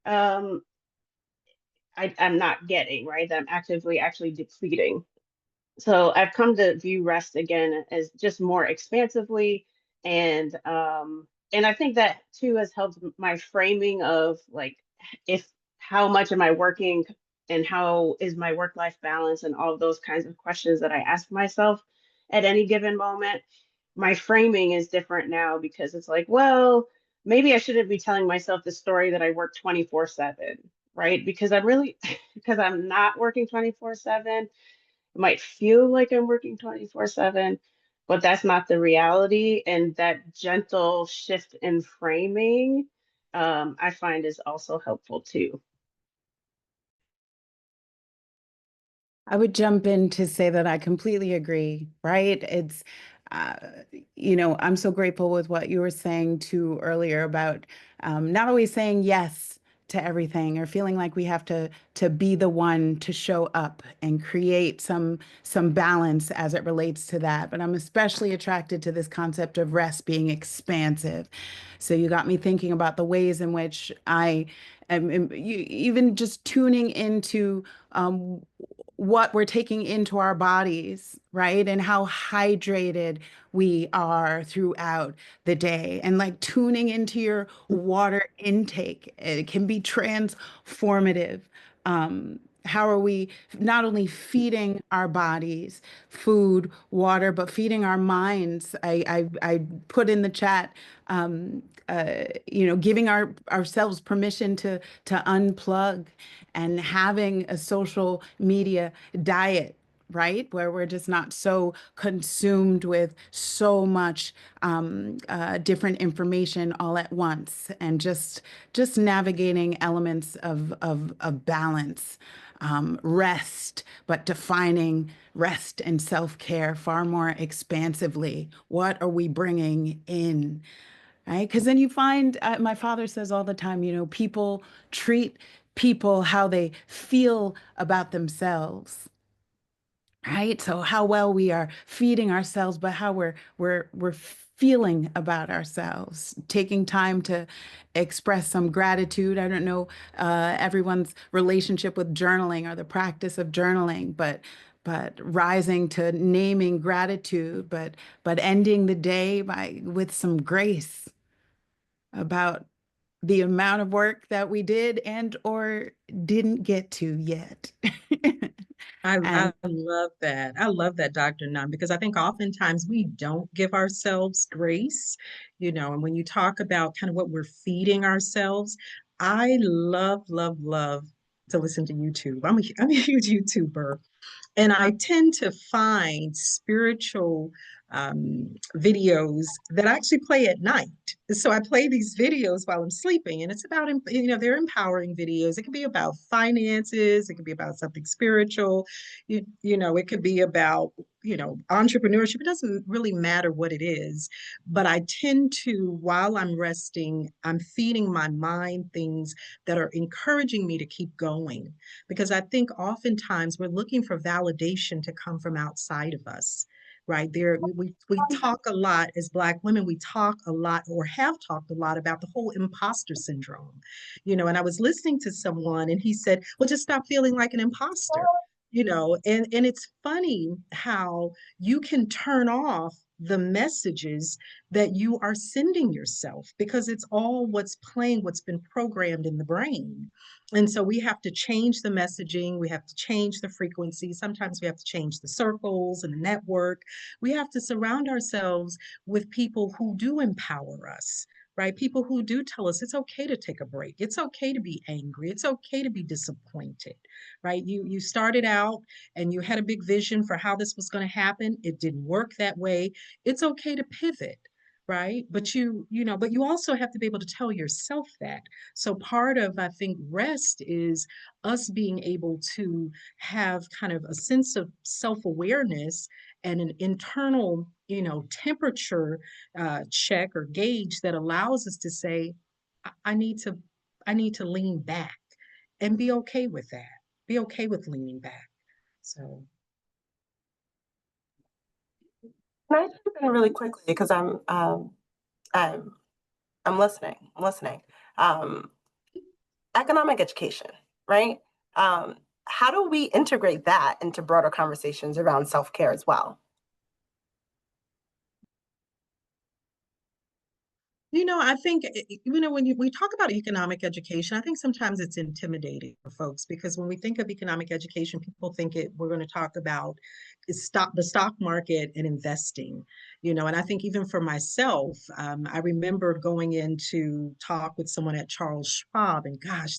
I'm not getting, right, that I'm actively actually depleting. So I've come to view rest again as just more expansively, and I think that too has helped my framing of like, if how much am I working and how is my work-life balance and all of those kinds of questions that I ask myself at any given moment. My framing is different now because it's like, well, maybe I shouldn't be telling myself the story that I work 24/7, right? Because I'm really because I'm not working 24/7. It might feel like I'm working 24/7, but that's not the reality. And that gentle shift in framing, I find is also helpful too. I would jump in to say that I completely agree, right? It's, uh, I'm so grateful with what you were saying too earlier about not always saying yes to everything or feeling like we have to be the one to show up and create some balance as it relates to that. But I'm especially attracted to this concept of rest being expansive. So you got me thinking about the ways in which I am, even just tuning into what we're taking into our bodies, right? And how hydrated we are throughout the day. And like tuning into your water intake, it can be transformative. How are we not only feeding our bodies food, water, but feeding our minds? I put in the chat, giving ourselves permission to unplug and having a social media diet, right? Where we're just not so consumed with so much different information all at once, and just navigating elements of balance, rest, but defining rest and self-care far more expansively. What are we bringing in? Right? Because then you find, my father says all the time, people treat people how they feel about themselves, right? So how well we are feeding ourselves, but how we're feeling about ourselves, taking time to express some gratitude. I don't know everyone's relationship with journaling or the practice of journaling, but rising to naming gratitude, but ending the day with some grace about the amount of work that we did and or didn't get to yet. I And love that. I love that, Dr. Nunn, because I think oftentimes we don't give ourselves grace, and when you talk about kind of what we're feeding ourselves, I love, love, love to listen to YouTube. I'm a huge YouTuber. And I tend to find spiritual videos that actually play at night. So I play these videos while I'm sleeping, and it's about, they're empowering videos. It could be about finances, it could be about something spiritual, it could be about, entrepreneurship. It doesn't really matter what it is, but I tend to, while I'm resting, I'm feeding my mind things that are encouraging me to keep going, because I think oftentimes we're looking for validation to come from outside of us, right? We talk a lot as Black women, we talk a lot, or have talked a lot, about the whole imposter syndrome, and I was listening to someone and he said, well, just stop feeling like an imposter, and it's funny how you can turn off the messages that you are sending yourself, because it's all what's been programmed in the brain. And so we have to change the messaging, we have to change the frequency. Sometimes we have to change the circles and the network. We have to surround ourselves with people who do empower us, right? People who do tell us it's okay to take a break. It's okay to be angry. It's okay to be disappointed, right? You started out and you had a big vision for how this was going to happen. It didn't work that way. It's okay to pivot, right? But but you also have to be able to tell yourself that. So part of, I think, rest is us being able to have kind of a sense of self-awareness and an internal, temperature check or gauge that allows us to say, I need to lean back and be okay with that. Be okay with leaning back. So. Can I jump in really quickly because I'm listening. I'm listening. Economic education, right? How do we integrate that into broader conversations around self-care as well? I think, when we talk about economic education, I think sometimes it's intimidating for folks because when we think of economic education, people think we're going to talk about the stock market and investing, and I think even for myself, I remember going in to talk with someone at Charles Schwab, and gosh,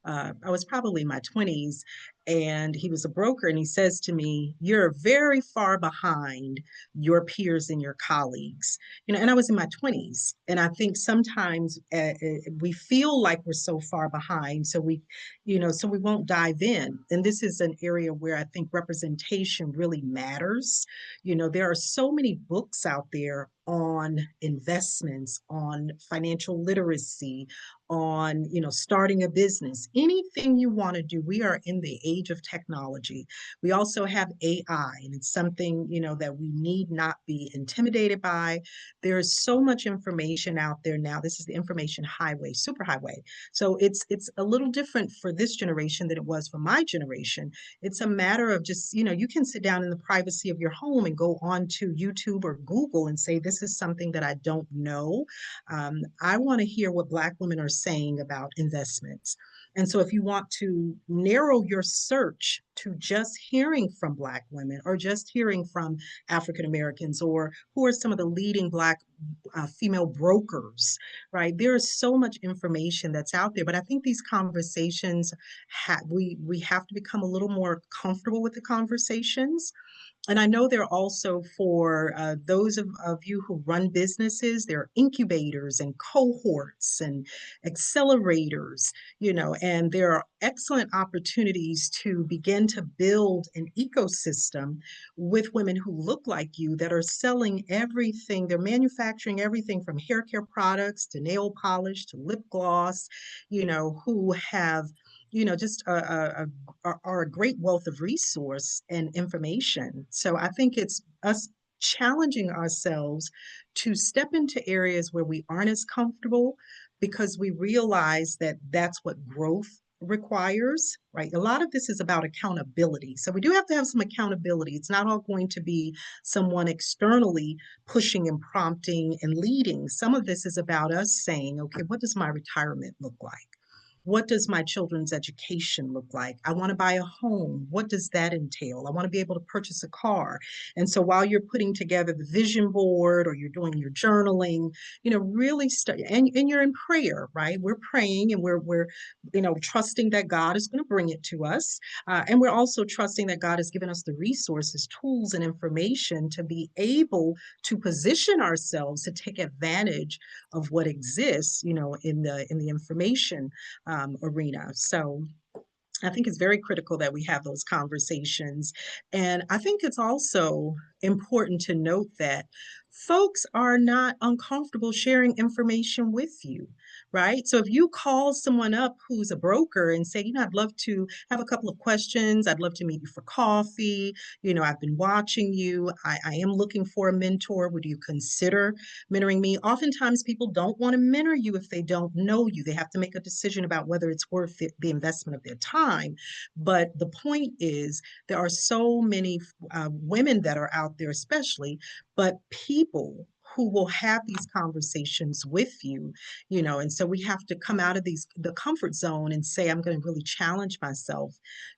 I was probably in my 20s, and he was a broker, and he says to me, "You're very far behind your peers and your colleagues." And I was in my 20s, and I think sometimes we feel like we're so far behind, so we won't dive in. And this is an area where I think representation really matters. There are so many books out there on investments, on financial literacy, on starting a business, anything you want to do. We are in the age of technology. We also have AI, and it's something that we need not be intimidated by. There is so much information out there now. This is the information highway, superhighway. So it's a little different for this generation than it was for my generation. It's a matter of just, you can sit down in the privacy of your home and go on to YouTube or Google and say, this is something that I don't know. I want to hear what Black women are saying about investments. And so if you want to narrow your search to just hearing from Black women or just hearing from African Americans, or who are some of the leading Black female brokers, right? There is so much information that's out there, but I think these conversations, we have to become a little more comfortable with the conversations. And I know there are also, for those of you who run businesses, there are incubators and cohorts and accelerators, and there are excellent opportunities to begin to build an ecosystem with women who look like you that are selling everything. They're manufacturing everything from hair care products to nail polish to lip gloss, who have just are a great wealth of resource and information. So I think it's us challenging ourselves to step into areas where we aren't as comfortable, because we realize that that's what growth requires, right? A lot of this is about accountability. So we do have to have some accountability. It's not all going to be someone externally pushing and prompting and leading. Some of this is about us saying, okay, what does my retirement look like? What does my children's education look like? I want to buy a home. What does that entail? I want to be able to purchase a car. And so while you're putting together the vision board or you're doing your journaling, really study, and you're in prayer, right? We're praying, and we're trusting that God is going to bring it to us. And we're also trusting that God has given us the resources, tools, and information to be able to position ourselves to take advantage of what exists, in the information arena. So I think it's very critical that we have those conversations. And I think it's also important to note that folks are not uncomfortable sharing information with you, right? So if you call someone up who's a broker and say, I'd love to have a couple of questions, I'd love to meet you for coffee, I've been watching you, I am looking for a mentor, would you consider mentoring me? Oftentimes people don't want to mentor you if they don't know you. They have to make a decision about whether it's worth the investment of their time. But the point is, there are so many women that are out there, especially, but people who will have these conversations with you, and so we have to come out of the comfort zone and say, I'm going to really challenge myself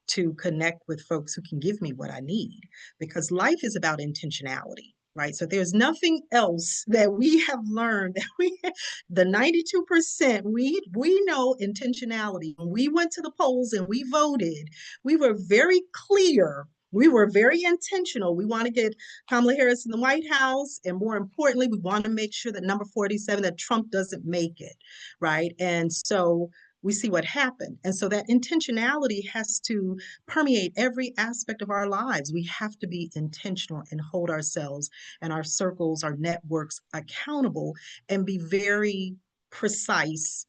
to connect with folks who can give me what I need, because life is about intentionality. Right. So there's nothing else that we have learned that the 92%, we know intentionality. When we went to the polls and we voted, we were very clear. We were very intentional. We want to get Kamala Harris in the White House. And more importantly, we want to make sure that number 47, that Trump doesn't make it. Right. And so we see what happened. And so that intentionality has to permeate every aspect of our lives. We have to be intentional and hold ourselves and our circles, our networks accountable, and be very precise,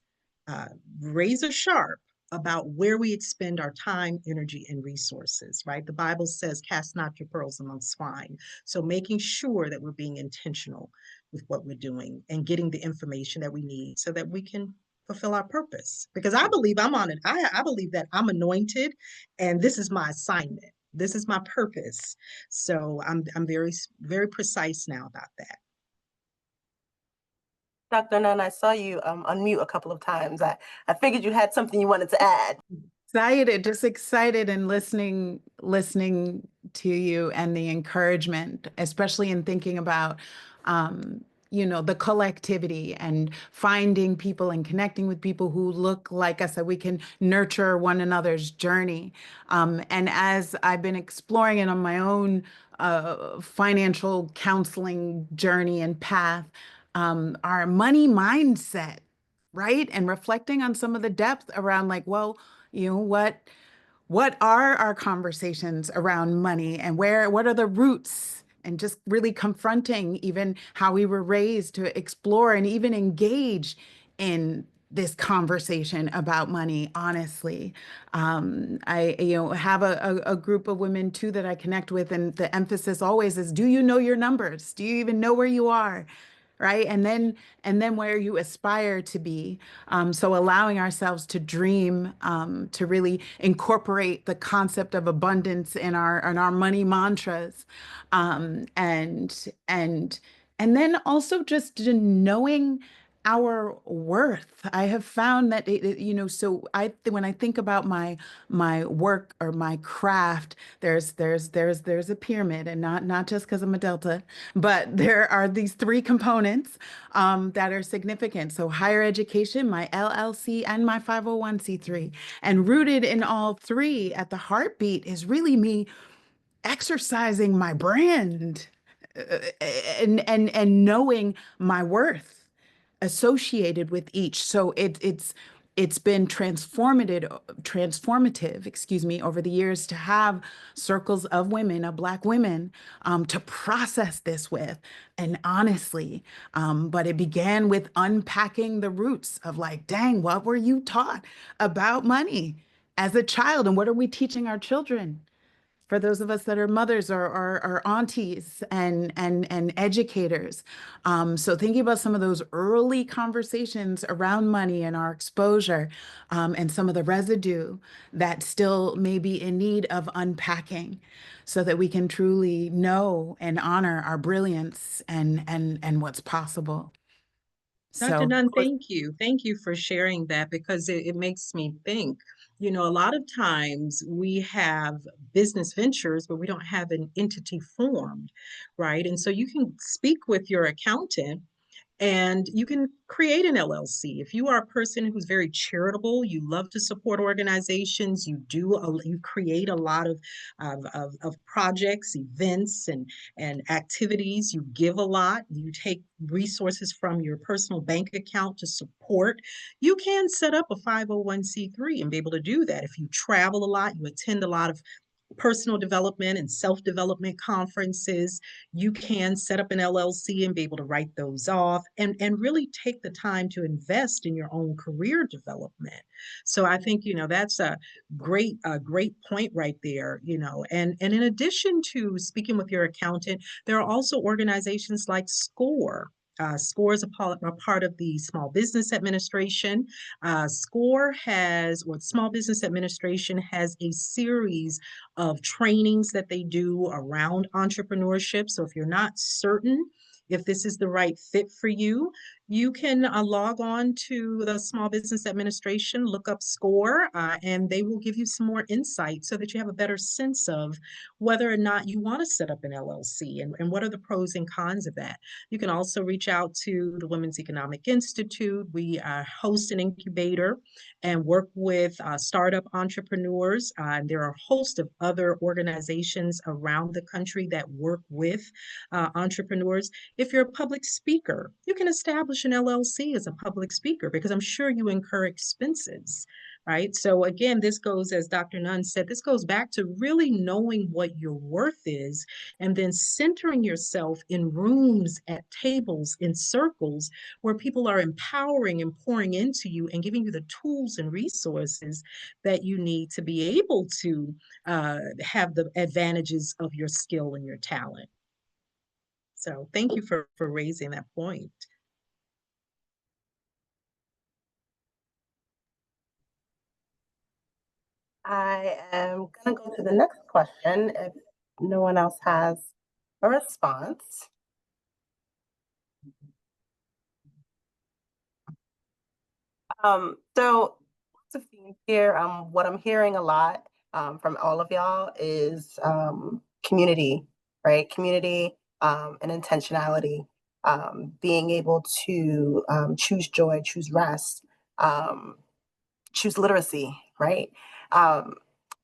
razor sharp about where we expend our time, energy, and resources, right? The Bible says, cast not your pearls among swine. So making sure that we're being intentional with what we're doing and getting the information that we need so that we can fulfill our purpose. Because I believe I'm on it. I believe that I'm anointed and this is my assignment. This is my purpose. So I'm very, very precise now about that. Dr. Nunn, I saw you unmute a couple of times. I figured you had something you wanted to add. Excited, just excited and listening to you and the encouragement, especially in thinking about, the collectivity and finding people and connecting with people who look like us, that we can nurture one another's journey. And as I've been exploring it on my own financial counseling journey and path, our money mindset, right? And reflecting on some of the depth around like, well, what are our conversations around money and what are the roots, and just really confronting even how we were raised to explore and even engage in this conversation about money, honestly. I have a group of women too that I connect with, and the emphasis always is, do you know your numbers? Do you even know where you are? Right. And then where you aspire to be. So allowing ourselves to dream, to really incorporate the concept of abundance in our money mantras. And then also just knowing our worth. I have found that so when I think about my work or my craft, there's a pyramid, and not just because I'm a Delta, but there are these three components that are significant. So higher education, my LLC, and my 501c3, and rooted in all three at the heartbeat is really me exercising my brand, and knowing my worth associated with each. So it's been transformative, excuse me, over the years to have circles of women, of Black women, to process this with. And honestly, but it began with unpacking the roots of like, dang, what were you taught about money as a child? And what are we teaching our children? For those of us that are mothers or aunties and educators. So thinking about some of those early conversations around money and our exposure, and some of the residue that still may be in need of unpacking, so that we can truly know and honor our brilliance and what's possible. Dr. So Nunn, thank you. Thank you for sharing that, because it makes me think, a lot of times we have business ventures, but we don't have an entity formed, right? And so you can speak with your accountant and you can create an LLC. If you are a person who's very charitable, you love to support organizations, you create a lot of projects, events, and activities, you give a lot, you take resources from your personal bank account to support, you can set up a 501c3 and be able to do that. If you travel a lot, you attend a lot of personal development and self-development conferences, you can set up an LLC and be able to write those off and really take the time to invest in your own career development. So I think, that's a great point right there, and in addition to speaking with your accountant, there are also organizations like SCORE. SCORE is a part of the Small Business Administration. Small Business Administration has a series of trainings that they do around entrepreneurship. So if you're not certain if this is the right fit for you, you can log on to the Small Business Administration, look up SCORE, and they will give you some more insight so that you have a better sense of whether or not you want to set up an LLC and what are the pros and cons of that. You can also reach out to the Women's Economic Institute. We host an incubator and work with startup entrepreneurs. There are a host of other organizations around the country that work with entrepreneurs. If you're a public speaker, you can establish establish an LLC as a public speaker? Because I'm sure you incur expenses, right? So again, this goes, as Dr. Nunn said, this goes back to really knowing what your worth is and then centering yourself in rooms, at tables, in circles where people are empowering and pouring into you and giving you the tools and resources that you need to be able to have the advantages of your skill and your talent. So thank you for raising that point. I am going to go to the next question if no one else has a response. So lots of themes here. What I'm hearing a lot from all of y'all is community, right? Community and intentionality, being able to choose joy, choose rest, choose literacy, right?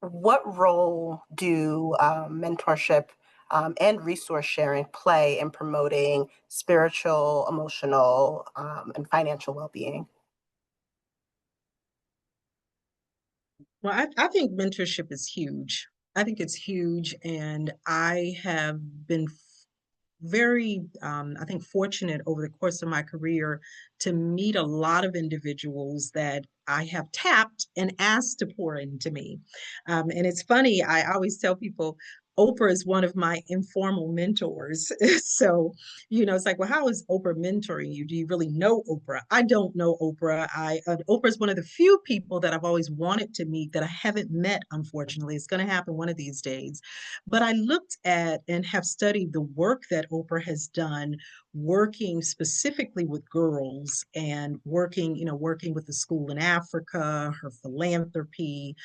What role do mentorship and resource sharing play in promoting spiritual, emotional, and financial well-being? Well, I think mentorship is huge. I think it's huge. And I have been very, I think, fortunate over the course of my career to meet a lot of individuals that I have tapped and asked to pour into me. And it's funny, I always tell people, Oprah is one of my informal mentors. So, it's like, well, how is Oprah mentoring you? Do you really know Oprah? I don't know Oprah. Oprah is one of the few people that I've always wanted to meet that I haven't met, unfortunately. It's going to happen one of these days. But I looked at and have studied the work that Oprah has done, working specifically with girls and working with the school in Africa, her philanthropy,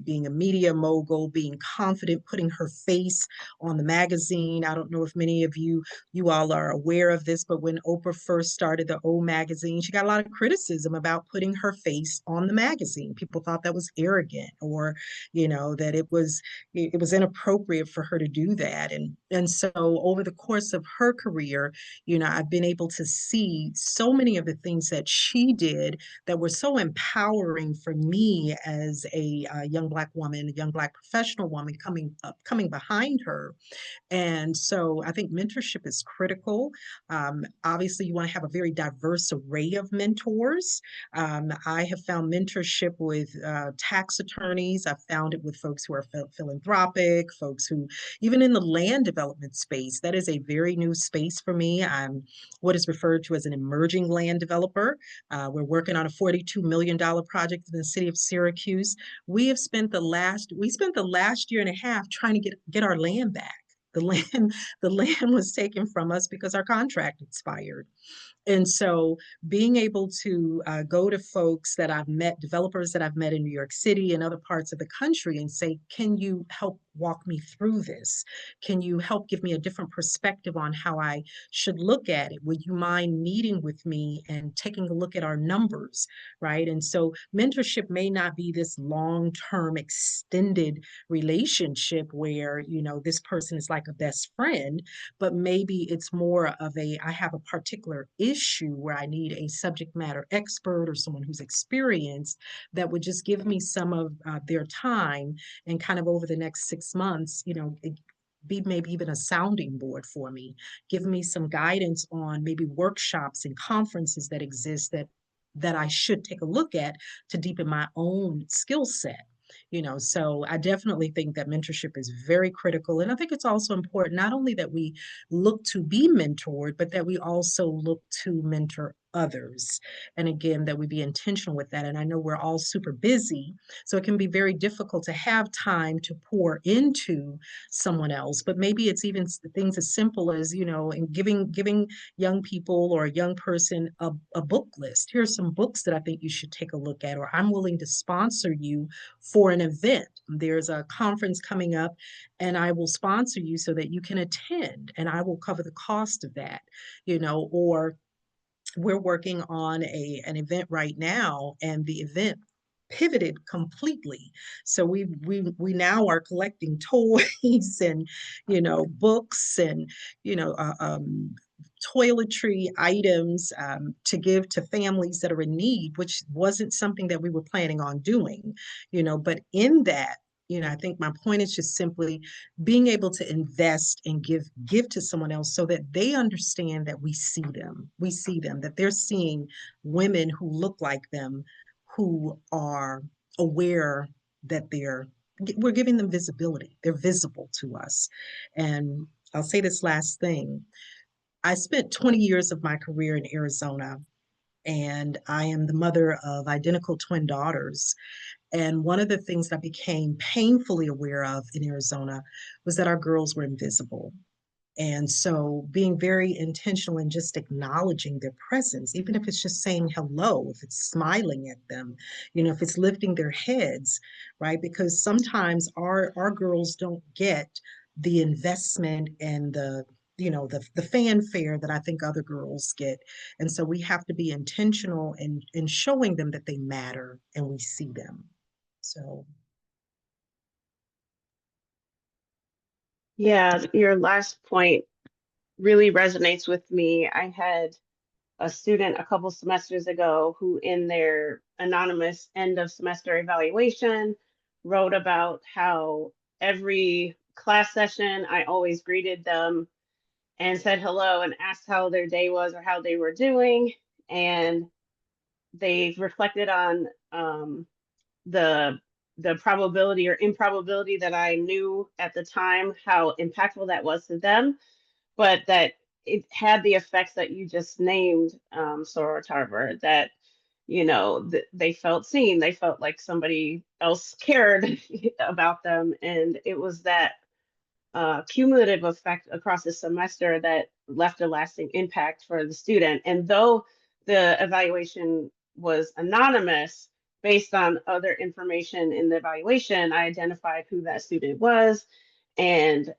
being a media mogul, being confident, putting her face on the magazine. I don't know if many of you all are aware of this, but when Oprah first started the O magazine, she got a lot of criticism about putting her face on the magazine. People thought that was arrogant, or that it was inappropriate for her to do that. And so over the course of her career, I've been able to see so many of the things that she did that were so empowering for me as a young Black woman, a young Black professional woman coming behind her. And so I think mentorship is critical. Obviously, you want to have a very diverse array of mentors. I have found mentorship with tax attorneys. I've found it with folks who are philanthropic, folks who, even in the land development space, that is a very new space for me. I'm what is referred to as an emerging land developer. We're working on a $42 million project in the city of Syracuse. We spent the last year and a half trying to get our land back. The land was taken from us because our contract expired. And so being able to go to folks that I've met, developers that I've met in New York City and other parts of the country, and say, can you help walk me through this? Can you help give me a different perspective on how I should look at it? Would you mind meeting with me and taking a look at our numbers, right? And so mentorship may not be this long-term extended relationship where, this person is like a best friend, but maybe it's more of I have a particular issue where I need a subject matter expert or someone who's experienced that would just give me some of their time, and kind of over the next 6 months, be maybe even a sounding board for me, give me some guidance on maybe workshops and conferences that exist that I should take a look at to deepen my own skill set. So I definitely think that mentorship is very critical. And I think it's also important not only that we look to be mentored, but that we also look to mentor others. And again, that we be intentional with that. And I know we're all super busy, so it can be very difficult to have time to pour into someone else. But maybe it's even things as simple as, in giving young people or a young person a book list. Here's some books that I think you should take a look at, or I'm willing to sponsor you for an event. There's a conference coming up and I will sponsor you so that you can attend, and I will cover the cost of that, or we're working on an event right now, and the event pivoted completely. So we now are collecting toys and, books and, toiletry items to give to families that are in need, which wasn't something that we were planning on doing, but in that, I think my point is just simply being able to invest and give to someone else so that they understand that we see them, that they're seeing women who look like them, who are aware that we're giving them visibility. They're visible to us. And I'll say this last thing. I spent 20 years of my career in Arizona, and I am the mother of identical twin daughters. And one of the things that I became painfully aware of in Arizona was that our girls were invisible. And so being very intentional in just acknowledging their presence, even if it's just saying hello, if it's smiling at them, if it's lifting their heads, right? Because sometimes our girls don't get the investment and the fanfare that I think other girls get. And so we have to be intentional in showing them that they matter and we see them. So Yeah, your last point really resonates with me. I had a student a couple semesters ago who, in their anonymous end of semester evaluation, wrote about how every class session I always greeted them and said hello and asked how their day was or how they were doing. And they reflected on the probability or improbability that I knew at the time how impactful that was to them, but that it had the effects that you just named, Soror Tarver, that they felt seen, they felt like somebody else cared about them, and it was that cumulative effect across the semester that left a lasting impact for the student. And though the evaluation was anonymous, based on other information in the evaluation, I identified who that student was, and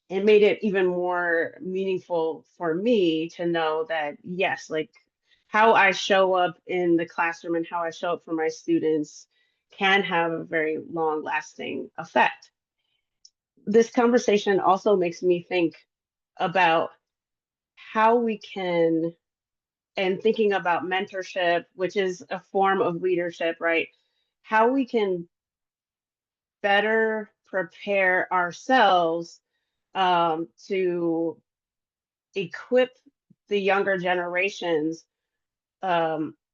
it made it even more meaningful for me to know that, yes, like how I show up in the classroom and how I show up for my students can have a very long lasting effect. This conversation also makes me think about how we can, and thinking about mentorship, which is a form of leadership, right? How we can better prepare ourselves to equip the younger generations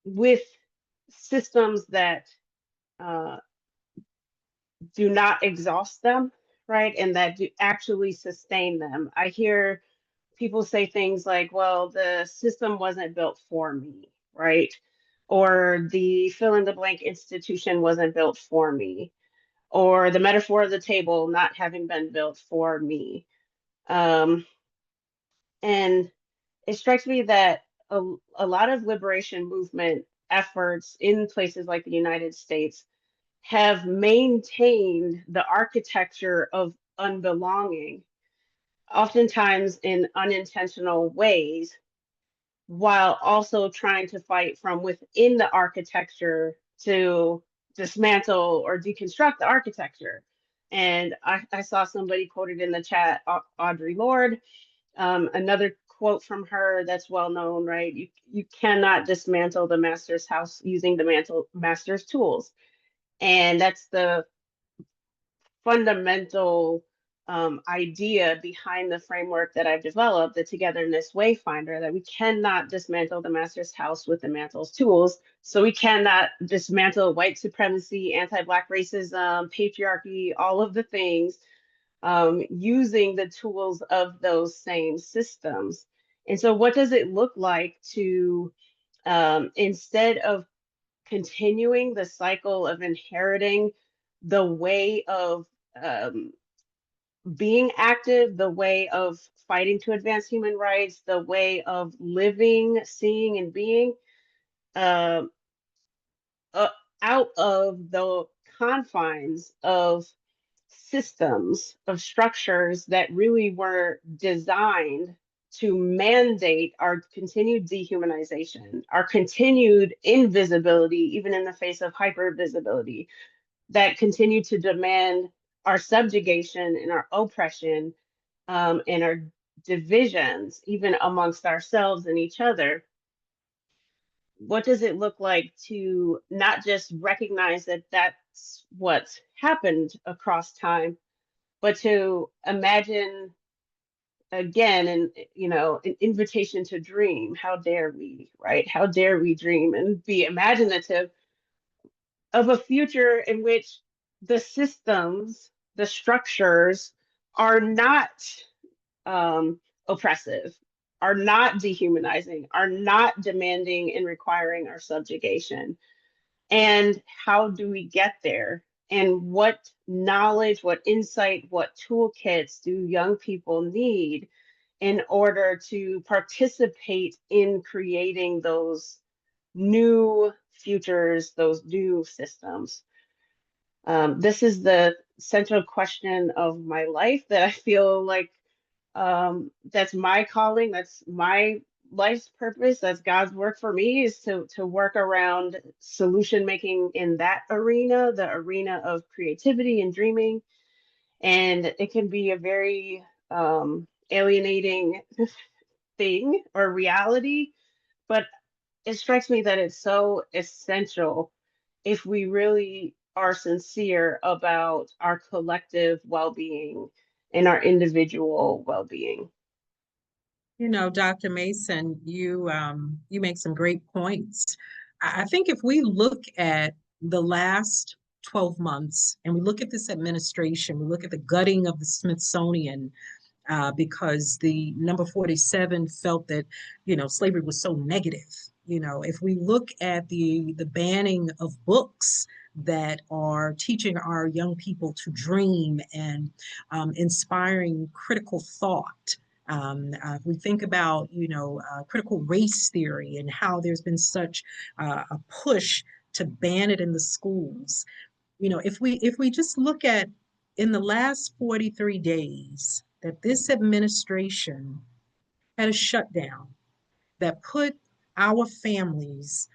with systems that do not exhaust them, right? And that do actually sustain them. I hear people say things like, well, the system wasn't built for me, right? Or the fill in the blank institution wasn't built for me, or the metaphor of the table not having been built for me. And it strikes me that a lot of liberation movement efforts in places like the United States have maintained the architecture of unbelonging, oftentimes in unintentional ways, while also trying to fight from within the architecture to dismantle or deconstruct the architecture. And I saw somebody quoted in the chat, Audre Lorde, another quote from her that's well known, right? You cannot dismantle the master's house using the master's tools. And that's the fundamental idea behind the framework that I've developed, the Togetherness Wayfinder, that we cannot dismantle the master's house with the mantle's tools. So we cannot dismantle white supremacy, anti-Black racism, patriarchy, all of the things using the tools of those same systems. And so what does it look like to, instead of continuing the cycle of inheriting the way of being active, the way of fighting to advance human rights, the way of living, seeing, and being uh, out of the confines of systems, of structures that really were designed to mandate our continued dehumanization, our continued invisibility, even in the face of hypervisibility, that continue to demand our subjugation and our oppression, and our divisions, even amongst ourselves and each other. What does it look like to not just recognize that that's what's happened across time, but to imagine again, and an invitation to dream? How dare we, right? How dare we dream and be imaginative of a future in which the systems, the structures are not oppressive, are not dehumanizing, are not demanding and requiring our subjugation. And how do we get there? And what knowledge, what insight, what toolkits do young people need in order to participate in creating those new futures, those new systems? This is the central question of my life that I feel like that's my calling, that's my life's purpose, that's God's work for me, is to work around solution making in that arena, the arena of creativity and dreaming. And it can be a very alienating thing or reality, but it strikes me that it's so essential if we really are sincere about our collective well-being and our individual well-being. Dr. Mason, you make some great points. I think if we look at the last 12 months and we look at this administration, we look at the gutting of the Smithsonian, because the number 47 felt that, slavery was so negative. If we look at the banning of books that are teaching our young people to dream and inspiring critical thought. We think about, critical race theory and how there's been such a push to ban it in the schools. If we just look at in the last 43 days that this administration had a shutdown that put our families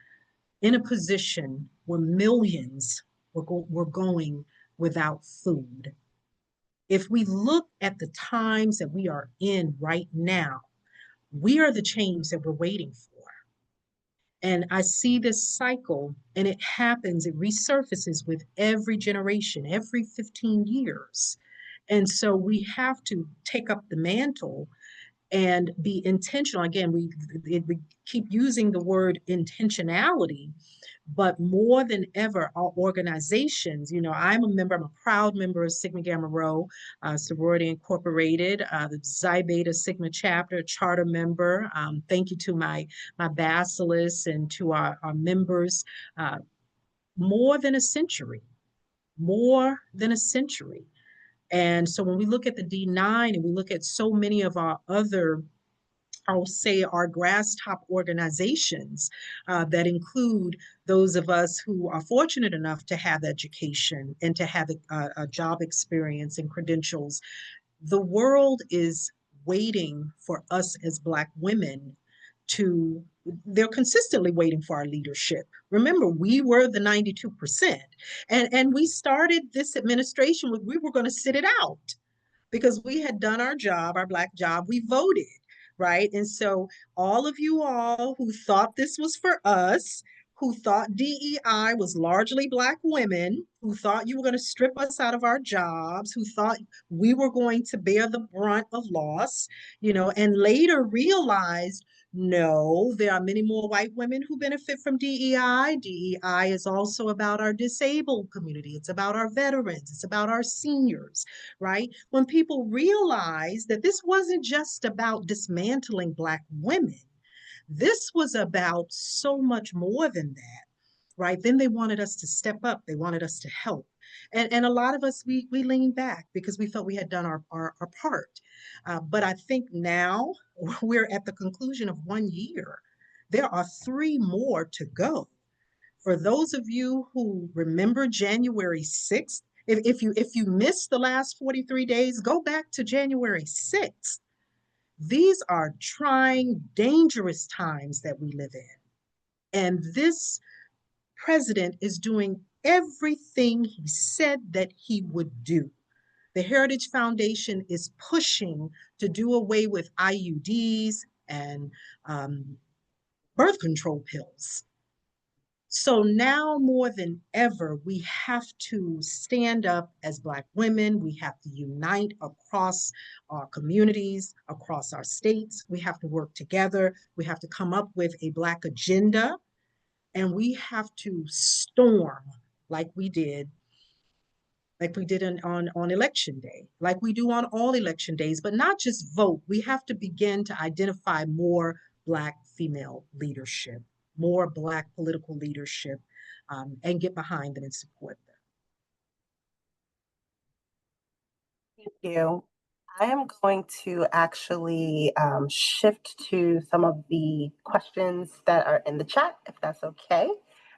in a position where millions were going without food. If we look at the times that we are in right now, we are the change that we're waiting for. And I see this cycle, and it happens, it resurfaces with every generation, every 15 years. And so we have to take up the mantle and be intentional. Again, we keep using the word intentionality, but more than ever, our organizations, I'm a proud member of Sigma Gamma Rho, Sorority Incorporated, the Xi Beta Sigma chapter, charter member. Thank you to my basileus and to our members. More than a century. And so when we look at the D9 and we look at so many of our other, I'll say our grass top organizations that include those of us who are fortunate enough to have education and to have a job experience and credentials, the world is waiting for us as Black women they're consistently waiting for our leadership. Remember, we were the 92%. And we started this administration with, we were going to sit it out because we had done our job, our Black job, we voted, right? And so all of you all who thought this was for us, who thought DEI was largely Black women, who thought you were going to strip us out of our jobs, who thought we were going to bear the brunt of loss, and later realized, no, there are many more white women who benefit from DEI. DEI is also about our disabled community. It's about our veterans. It's about our seniors, right? When people realize that this wasn't just about dismantling Black women, this was about so much more than that, right? Then they wanted us to step up. They wanted us to help. And a lot of us, we leaned back because we felt we had done our part. But I think now we're at the conclusion of 1 year. There are 3 more to go. For those of you who remember January 6th, if you missed the last 43 days, go back to January 6th. These are trying, dangerous times that we live in. And this president is doing everything he said that he would do. The Heritage Foundation is pushing to do away with IUDs and birth control pills. So now more than ever, we have to stand up as Black women. We have to unite across our communities, across our states. We have to work together. We have to come up with a Black agenda, and we have to storm like we did on election day, like we do on all election days, but not just vote. We have to begin to identify more Black female leadership, more Black political leadership, and get behind them and support them. Thank you. I am going to actually shift to some of the questions that are in the chat, if that's okay.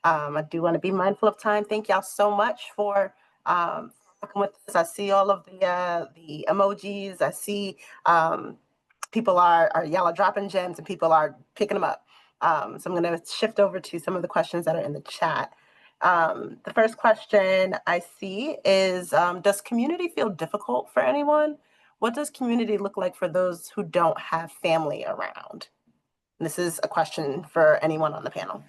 I do want to be mindful of time. Thank y'all so much for working with this. I see all of the emojis. I see people y'all are dropping gems and people are picking them up. So I'm going to shift over to some of the questions that are in the chat. The first question I see is, does community feel difficult for anyone? What does community look like for those who don't have family around? And this is a question for anyone on the panel.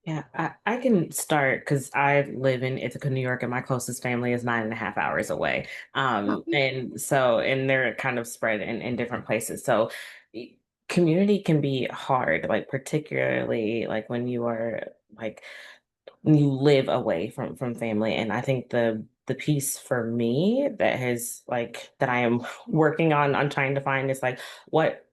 Yeah, I can start because I live in Ithaca, New York, and my closest family is 9.5 hours away. And they're kind of spread in different places. So community can be hard, like particularly like when you are like you live away from family. And I think the piece for me that has like that I am working on trying to find is like what,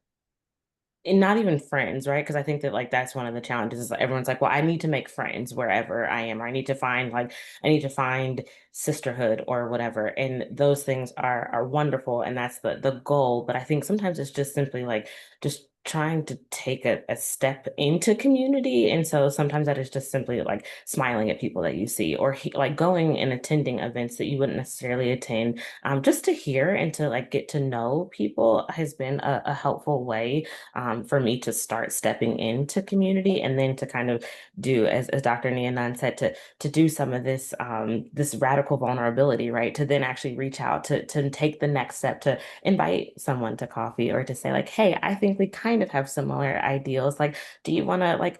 and not even friends, right? Because I think that like that's one of the challenges is like, everyone's like, well, I need to make friends wherever I am, or I need to find sisterhood or whatever. And those things are wonderful, and that's the goal. But I think sometimes it's just simply like just trying to take a step into community. And so sometimes that is just simply like smiling at people that you see, or like going and attending events that you wouldn't necessarily attend, just to hear and to like get to know people has been a helpful way for me to start stepping into community, and then to kind of do, as Dr. Nia Nunn said, to do some of this this radical vulnerability, right? To then actually reach out to take the next step, to invite someone to coffee, or to say like, hey, I think we kind of have similar ideals. Like, do you want to like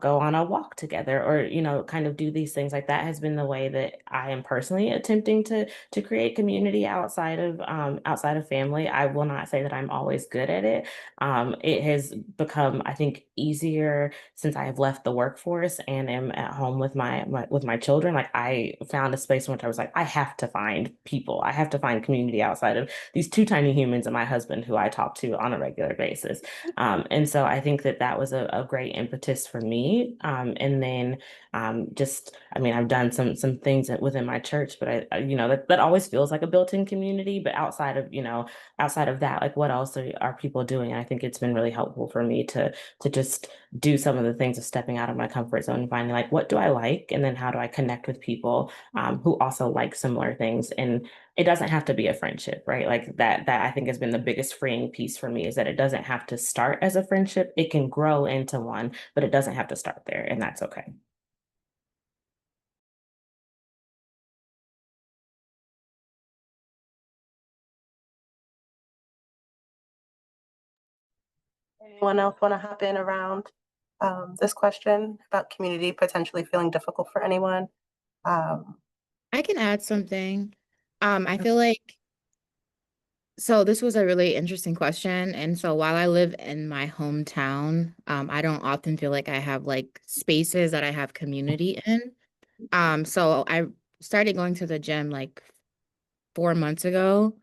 go on a walk together, or, kind of do these things. Like that has been the way that I am personally attempting to create community outside of family. I will not say that I'm always good at it. It has become, I think, easier since I have left the workforce and am at home with my children. Like I found a space in which I was like, I have to find people. I have to find community outside of these two tiny humans and my husband, who I talk to on a regular basis. And so I think that was a great impetus for me. And then I've done some things within my church, but that always feels like a built-in community. But outside of that, like what else are people doing? And I think it's been really helpful for me to just do some of the things of stepping out of my comfort zone and finding like, what do I like? And then how do I connect with people who also like similar things? And it doesn't have to be a friendship, right? Like that I think has been the biggest freeing piece for me, is that it doesn't have to start as a friendship. It can grow into one, but it doesn't have to start there, and that's okay. Anyone else want to hop in around this question about community potentially feeling difficult for anyone? I can add something. I feel like, so this was a really interesting question. And so while I live in my hometown, I don't often feel like I have like spaces that I have community in. So I started going to the gym like 4 months ago.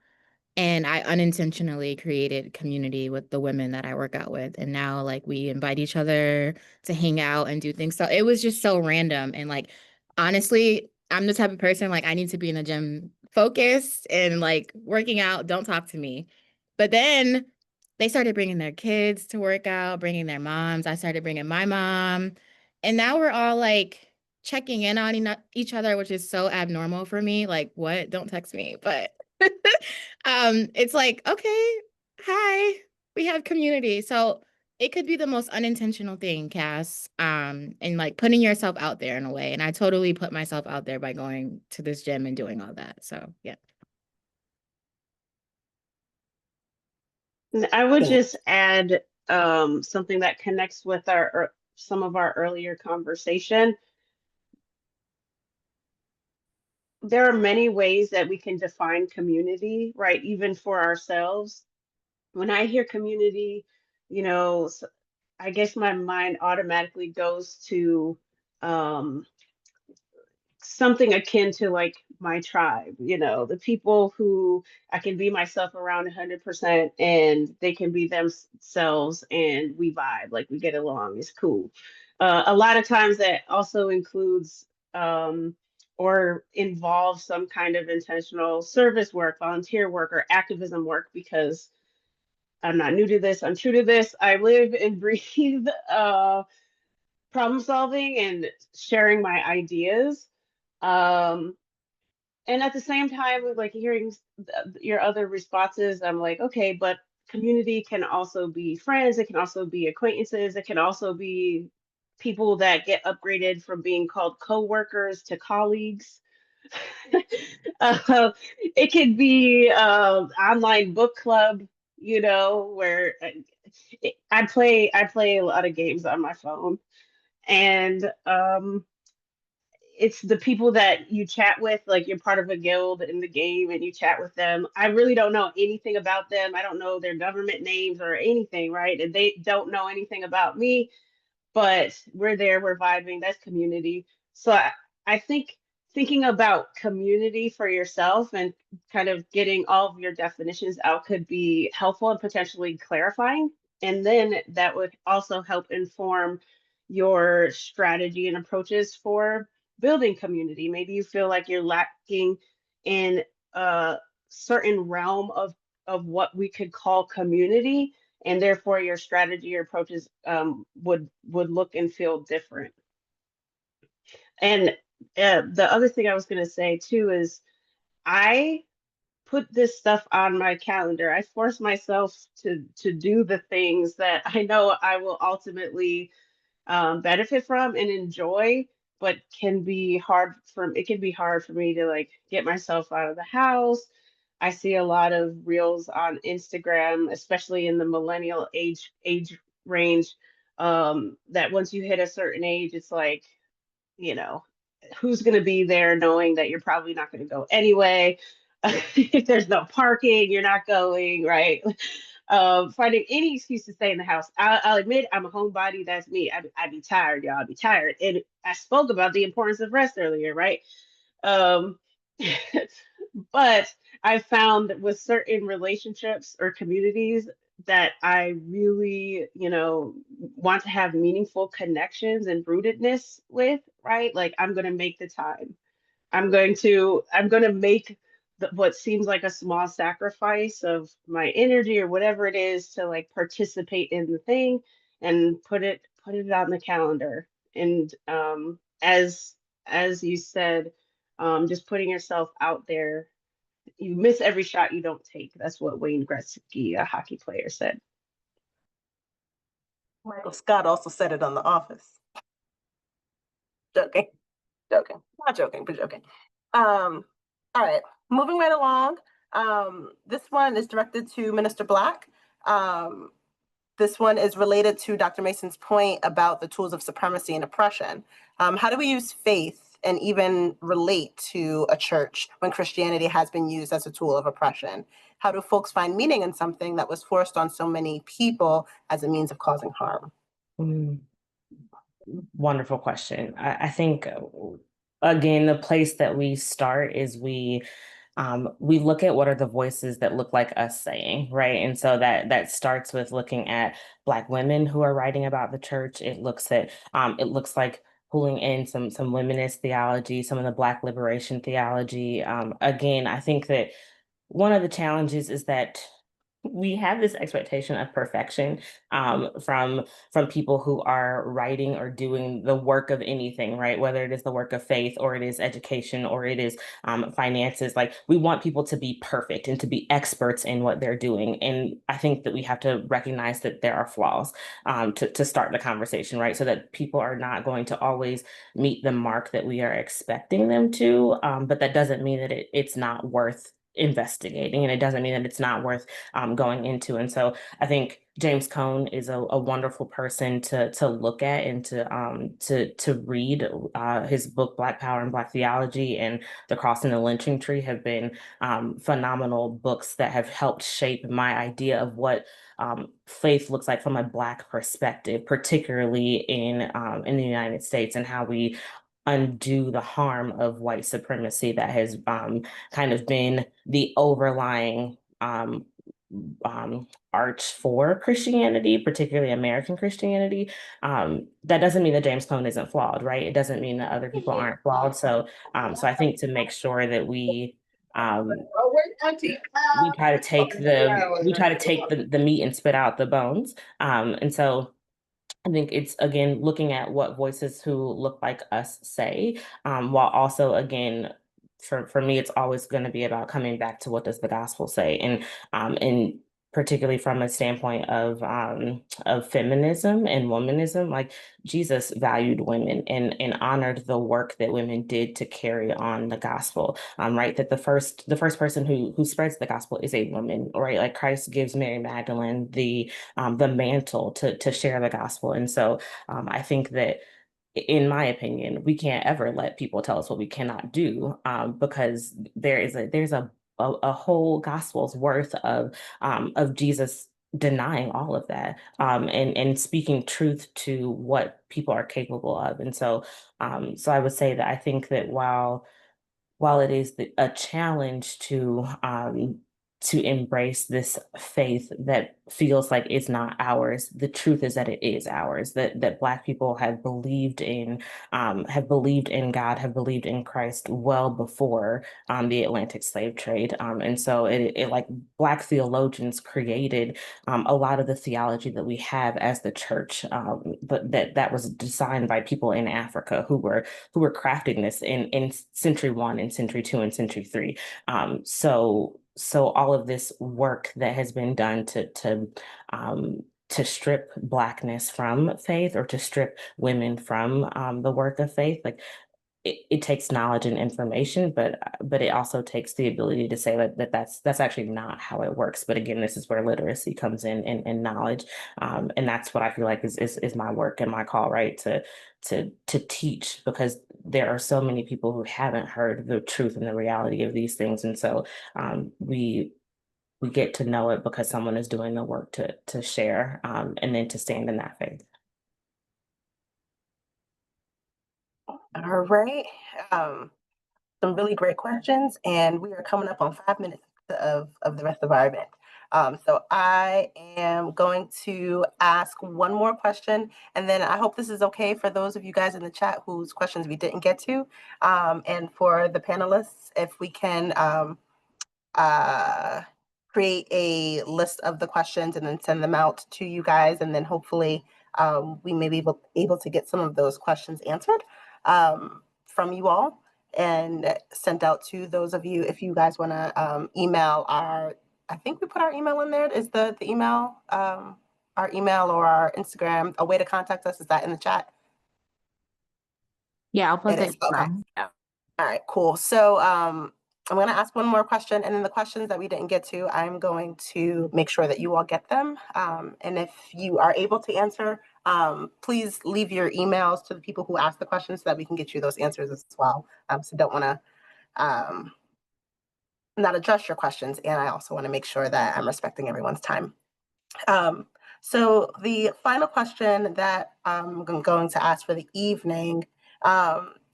And I unintentionally created community with the women that I work out with. And now like we invite each other to hang out and do things. So it was just so random. And like, honestly, I'm the type of person, like I need to be in the gym focused and like working out, don't talk to me. But then they started bringing their kids to work out, bringing their moms. I started bringing my mom. And now we're all like checking in on each other, which is so abnormal for me. Like, what? Don't text me. But it's like, okay, hi, we have community. So it could be the most unintentional thing, Cass, and like putting yourself out there in a way. And I totally put myself out there by going to this gym and doing all that. So yeah. And I would just add something that connects with our some of our earlier conversation. There are many ways that we can define community, right? Even for ourselves. When I hear community, you know, I guess my mind automatically goes to something akin to like my tribe, you know, the people who I can be myself around 100% and they can be themselves and we vibe, like we get along, it's cool. A lot of times that also includes or involves some kind of intentional service work, volunteer work, or activism work, because I'm not new to this, I'm true to this. I live and breathe problem solving and sharing my ideas. Um, and at the same time, with like hearing your other responses, I'm like, okay, but community can also be friends, it can also be acquaintances, it can also be people that get upgraded from being called co-workers to colleagues. It could be online book club, you know, where I play a lot of games on my phone, and it's the people that you chat with, like you're part of a guild in the game and you chat with them. I really don't know anything about them. I don't know their government names or anything, right? And they don't know anything about me, but we're there, we're vibing, that's community. So I think thinking about community for yourself and kind of getting all of your definitions out could be helpful and potentially clarifying. And then that would also help inform your strategy and approaches for building community. Maybe you feel like you're lacking in a certain realm of what we could call community, and therefore your strategy or approaches would look and feel different. And the other thing I was going to say too is I put this stuff on my calendar. I force myself to do the things that I know I will ultimately benefit from and enjoy, but can be hard for it can be hard for me to like get myself out of the house. I see a lot of reels on Instagram, especially in the millennial age range, that once you hit a certain age, it's like, you know, who's going to be there knowing that you're probably not going to go anyway. If there's no parking, you're not going, right? Finding any excuse to stay in the house. I'll admit I'm a homebody. That's me. I'd be tired, y'all. I'd be tired. And I spoke about the importance of rest earlier, right? Um, but I found that with certain relationships or communities that I really, you know, want to have meaningful connections and rootedness with, right? Like I'm going to make the time. I'm going to make what seems like a small sacrifice of my energy or whatever it is to like participate in the thing and put it on the calendar. And as you said, just putting yourself out there. You miss every shot you don't take. That's what Wayne Gretzky, a hockey player, said. Michael Scott also said it on The Office. Joking, not joking, but joking. All right, moving right along. This one is directed to Minister Black. This one is related to Dr. Mason's point about the tools of supremacy and oppression. How do we use faith and even relate to a church when Christianity has been used as a tool of oppression? How do folks find meaning in something that was forced on so many people as a means of causing harm? Wonderful question. I think, again, the place that we start is we look at what are the voices that look like us saying, right? And so that starts with looking at Black women who are writing about the church. It looks like pulling in some womanist theology, some of the Black liberation theology. Again, I think that one of the challenges is that we have this expectation of perfection from people who are writing or doing the work of anything, right? Whether it is the work of faith or it is education or it is finances. Like, we want people to be perfect and to be experts in what they're doing. And I think that we have to recognize that there are flaws to start the conversation, right? So that people are not going to always meet the mark that we are expecting them to. But that doesn't mean that it's not worth investigating, and it doesn't mean that it's not worth going into. And so I think James Cone is a wonderful person to look at and to read. His book Black Power and Black Theology and The Cross and the Lynching Tree have been phenomenal books that have helped shape my idea of what faith looks like from a Black perspective, particularly in the United States, and how we undo the harm of white supremacy that has kind of been the overlying arch for Christianity, particularly American Christianity. That doesn't mean that James Cone isn't flawed, right? It doesn't mean that other people aren't flawed. So I think to make sure that we try to take the meat and spit out the bones. And so I think it's, again, looking at what voices who look like us say, while also, again, for me, it's always going to be about coming back to what does the gospel say, and particularly from a standpoint of feminism and womanism. Like, Jesus valued women and honored the work that women did to carry on the gospel. Right, that the first person who spreads the gospel is a woman, right? Like, Christ gives Mary Magdalene the mantle to share the gospel. And so I think that, in my opinion, we can't ever let people tell us what we cannot do, because there's a whole gospel's worth of Jesus denying all of that, and speaking truth to what people are capable of. And so I would say that I think that while it is a challenge to embrace this faith that feels like it's not ours, the truth is that it is ours. That Black people have believed in God, have believed in Christ well before the Atlantic slave trade, and so it like Black theologians created a lot of the theology that we have as the church, but that was designed by people in Africa who were crafting this in century 1 and century 2 and century 3. So all of this work that has been done to strip Blackness from faith, or to strip women from the work of faith, like, it takes knowledge and information, but it also takes the ability to say that's actually not how it works. But again, this is where literacy comes in, and knowledge, and that's what I feel like is my work and my call, right? To teach, because there are so many people who haven't heard the truth and the reality of these things, and so we get to know it because someone is doing the work to share, and then to stand in that faith. All right. Some really great questions, and we are coming up on 5 minutes of the rest of our event. So I am going to ask one more question, and then I hope this is okay for those of you guys in the chat whose questions we didn't get to, and for the panelists, if we can create a list of the questions and then send them out to you guys, and then hopefully we may be able to get some of those questions answered from you all and sent out to those of you. If you guys want to email I think we put our email in there. Is the email, our email or our Instagram, a way to contact us? Is that in the chat? Yeah, I'll put It it. is. Okay. Yeah. All right, cool. So I'm going to ask one more question, and then the questions that we didn't get to, I'm going to make sure that you all get them. And if you are able to answer, please leave your emails to the people who asked the questions so that we can get you those answers as well. So don't want to not address your questions, and I also want to make sure that I'm respecting everyone's time. So the final question that I'm going to ask for the evening,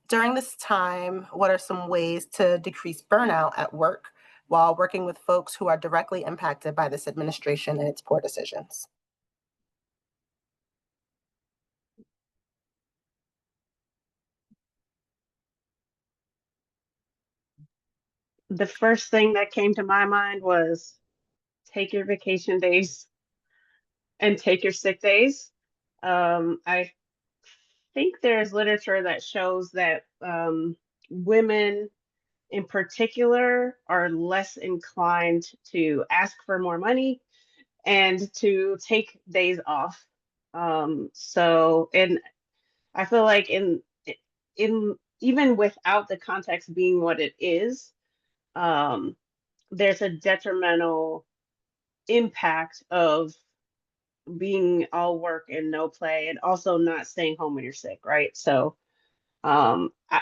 during this time, what are some ways to decrease burnout at work while working with folks who are directly impacted by this administration and its poor decisions? The first thing that came to my mind was take your vacation days and take your sick days. I think there's literature that shows that women in particular are less inclined to ask for more money and to take days off. And I feel like in even without the context being what it is, there's a detrimental impact of being all work and no play, and also not staying home when you're sick, right? So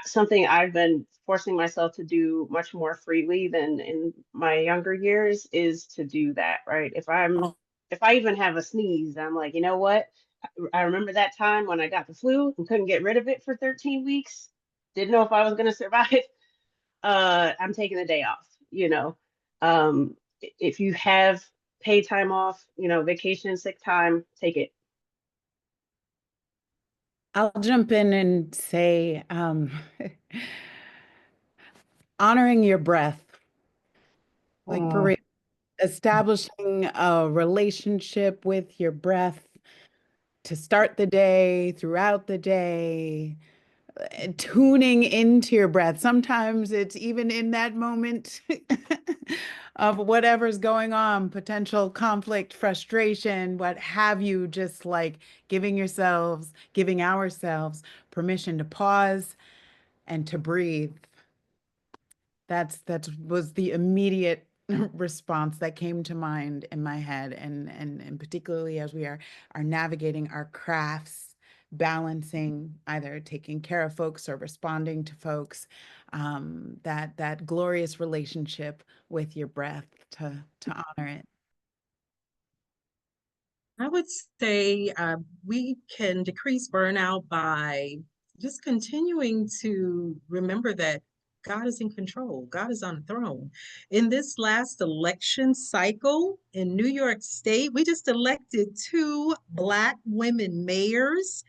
something I've been forcing myself to do much more freely than in my younger years is to do that, right? If I even have a sneeze, I'm like, you know what? I remember that time when I got the flu and couldn't get rid of it for 13 weeks. Didn't know if I was going to survive. I'm taking a day off, you know. If you have paid time off, you know, vacation, sick time, take it. I'll jump in and say, honoring your breath, like for real, establishing a relationship with your breath to start the day, throughout the day, tuning into your breath. Sometimes it's even in that moment of whatever's going on, potential conflict, frustration, what have you, just like giving ourselves permission to pause and to breathe. That was the immediate response that came to mind in my head, and particularly as we are navigating our crafts, balancing either taking care of folks or responding to folks, that glorious relationship with your breath, to honor it. I would say we can decrease burnout by just continuing to remember that God is in control. God is on the throne. In this last election cycle in New York State, we just elected 2 Black women mayors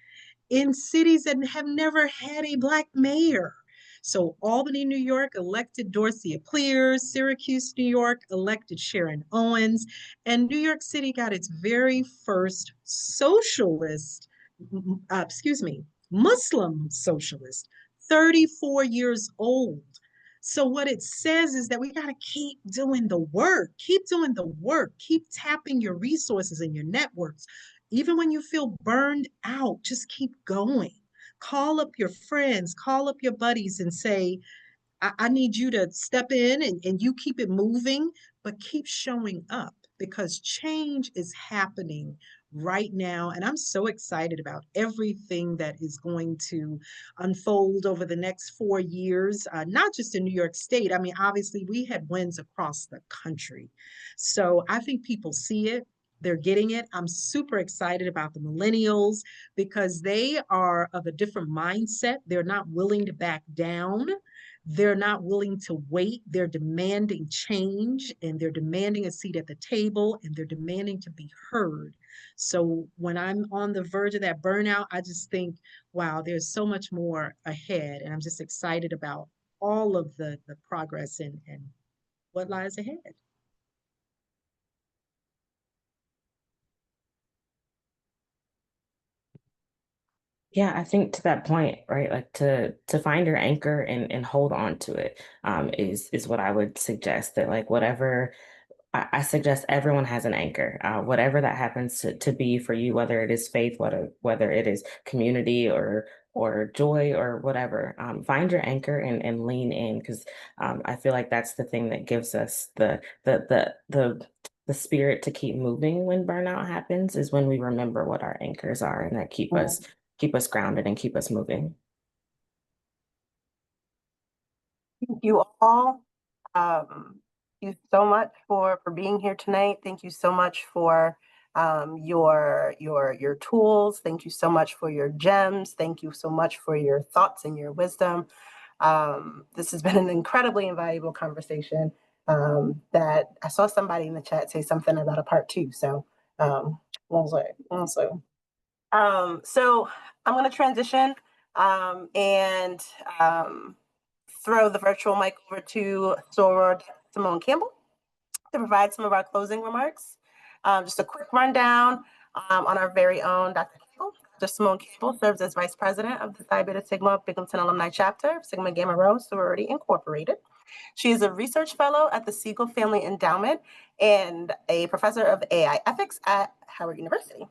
in cities that have never had a Black mayor. So Albany, New York elected Dorcia Clears, Syracuse, New York elected Sharon Owens, and New York City got its very first Muslim socialist, 34 years old. So what it says is that we got to keep doing the work, keep tapping your resources and your networks. Even when you feel burned out, just keep going. Call up your friends, call up your buddies and say, I need you to step in and you keep it moving, but keep showing up because change is happening right now. And I'm so excited about everything that is going to unfold over the next 4 years, not just in New York State. I mean, obviously, we had wins across the country. So I think people see it. They're getting it. I'm super excited about the millennials because they are of a different mindset. They're not willing to back down. They're not willing to wait. They're demanding change and they're demanding a seat at the table and they're demanding to be heard. So when I'm on the verge of that burnout, I just think, wow, there's so much more ahead. And I'm just excited about all of the progress and what lies ahead. Yeah, I think to that point, right? Like to find your anchor and hold on to it, is what I would suggest. That like whatever I suggest everyone has an anchor, whatever that happens to be for you, whether it is faith, whether it is community or joy or whatever. Find your anchor and lean in, because I feel like that's the thing that gives us the spirit to keep moving when burnout happens, is when we remember what our anchors are and that keep us grounded and keep us moving. Thank you all. Thank you so much for being here tonight. Thank you so much for your tools. Thank you so much for your gems. Thank you so much for your thoughts and your wisdom. This has been an incredibly invaluable conversation. That I saw somebody in the chat say something about a part 2. So so I'm going to transition and throw the virtual mic over to Soror Simone Campbell. to provide some of our closing remarks. Just a quick rundown on our very own Dr. Cable. Dr. Simone Cable serves as Vice President of the Psi Beta Sigma Binghamton Alumni Chapter of Sigma Gamma Rho Sorority Incorporated. She is a research fellow at the Siegel Family Endowment and a professor of AI ethics at Howard University.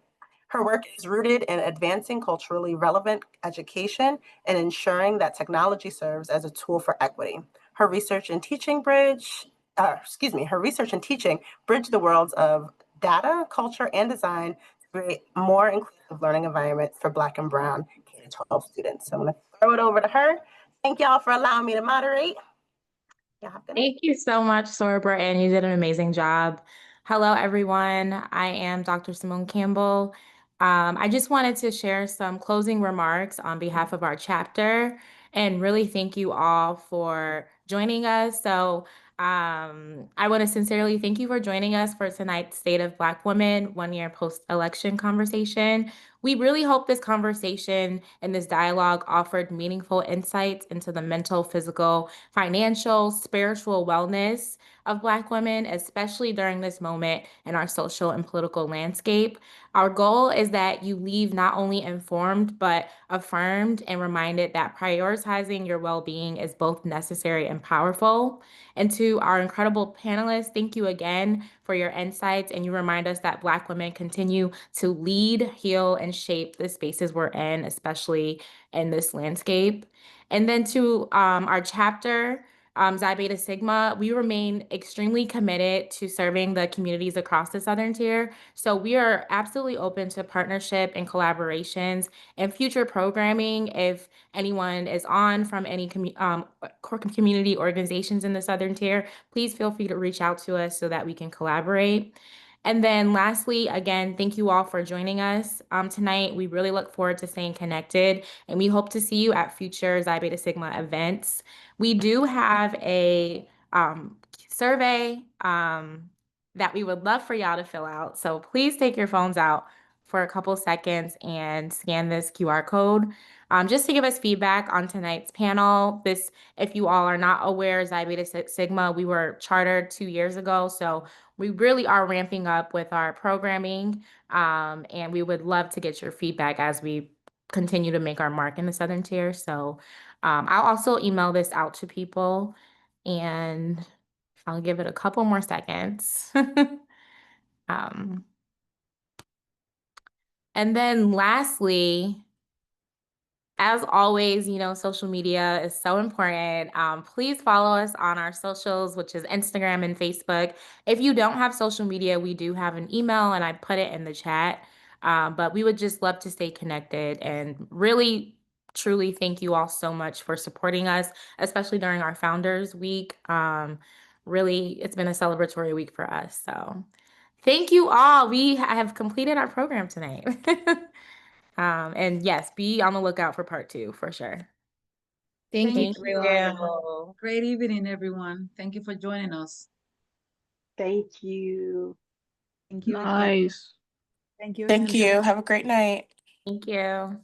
Her work is rooted in advancing culturally relevant education and ensuring that technology serves as a tool for equity. Her research and teaching bridge the worlds of data, culture, and design to create more inclusive learning environments for Black and Brown K-12 students. So I'm going to throw it over to her. Thank y'all for allowing me to moderate. Thank you so much, Soror Burton. You did an amazing job. Hello, everyone. I am Dr. Simone Campbell. I just wanted to share some closing remarks on behalf of our chapter and really thank you all for joining us. So I want to sincerely thank you for joining us for tonight's State of Black Women 1 year post-election conversation. We really hope this conversation and this dialogue offered meaningful insights into the mental, physical, financial, spiritual wellness of Black women, especially during this moment in our social and political landscape. Our goal is that you leave not only informed, but affirmed and reminded that prioritizing your well-being is both necessary and powerful. And to our incredible panelists, thank you again for your insights, and you remind us that Black women continue to lead, heal, and shape the spaces we're in, especially in this landscape. And then to our chapter, Xi Beta Sigma, we remain extremely committed to serving the communities across the Southern Tier. So we are absolutely open to partnership and collaborations and future programming. If anyone is on from any core community organizations in the Southern Tier, please feel free to reach out to us so that we can collaborate. And then lastly, again, thank you all for joining us tonight. We really look forward to staying connected, and we hope to see you at future Xi Beta Sigma events. We do have a survey that we would love for y'all to fill out. So please take your phones out for a couple seconds and scan this QR code just to give us feedback on tonight's panel. If you all are not aware, Xi Beta Sigma, we were chartered 2 years ago. So we really are ramping up with our programming, and we would love to get your feedback as we continue to make our mark in the Southern Tier. So I'll also email this out to people, and I'll give it a couple more seconds. And then lastly, as always, social media is so important. Please follow us on our socials, which is Instagram and Facebook. If you don't have social media, we do have an email, and I put it in the chat. But we would just love to stay connected and really, truly thank you all so much for supporting us, especially during our Founders Week. Really, it's been a celebratory week for us. So thank you all. We have completed our program tonight. And yes, be on the lookout for part 2 for sure. Thank you. you. Great evening, everyone. Thank you for joining us. Thank you. Thank you. Nice. Thank you. Thank you. Have a great night. Thank you.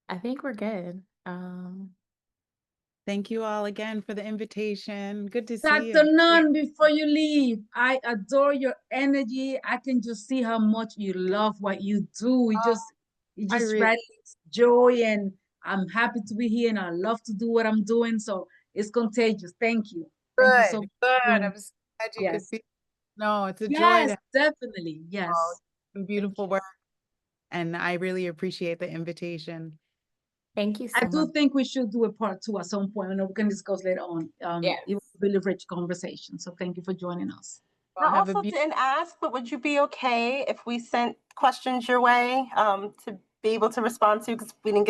I think we're good. Thank you all again for the invitation. Good to see you. Dr. Nunn, before you leave, I adore your energy. I can just see how much you love what you do. You just radiate joy, and I'm happy to be here, and I love to do what I'm doing. So it's contagious. Thank you. Thank you so much. Good. I'm so glad you could see. No, it's a joy. Yes, definitely. Yes. Beautiful work. And I really appreciate the invitation. Thank you so I much. do think we should do a part 2 at some point, and we can discuss later on. Yes. It was a really rich conversation. So thank you for joining us. I also didn't ask, but would you be okay if we sent questions your way to be able to respond to, because we didn't get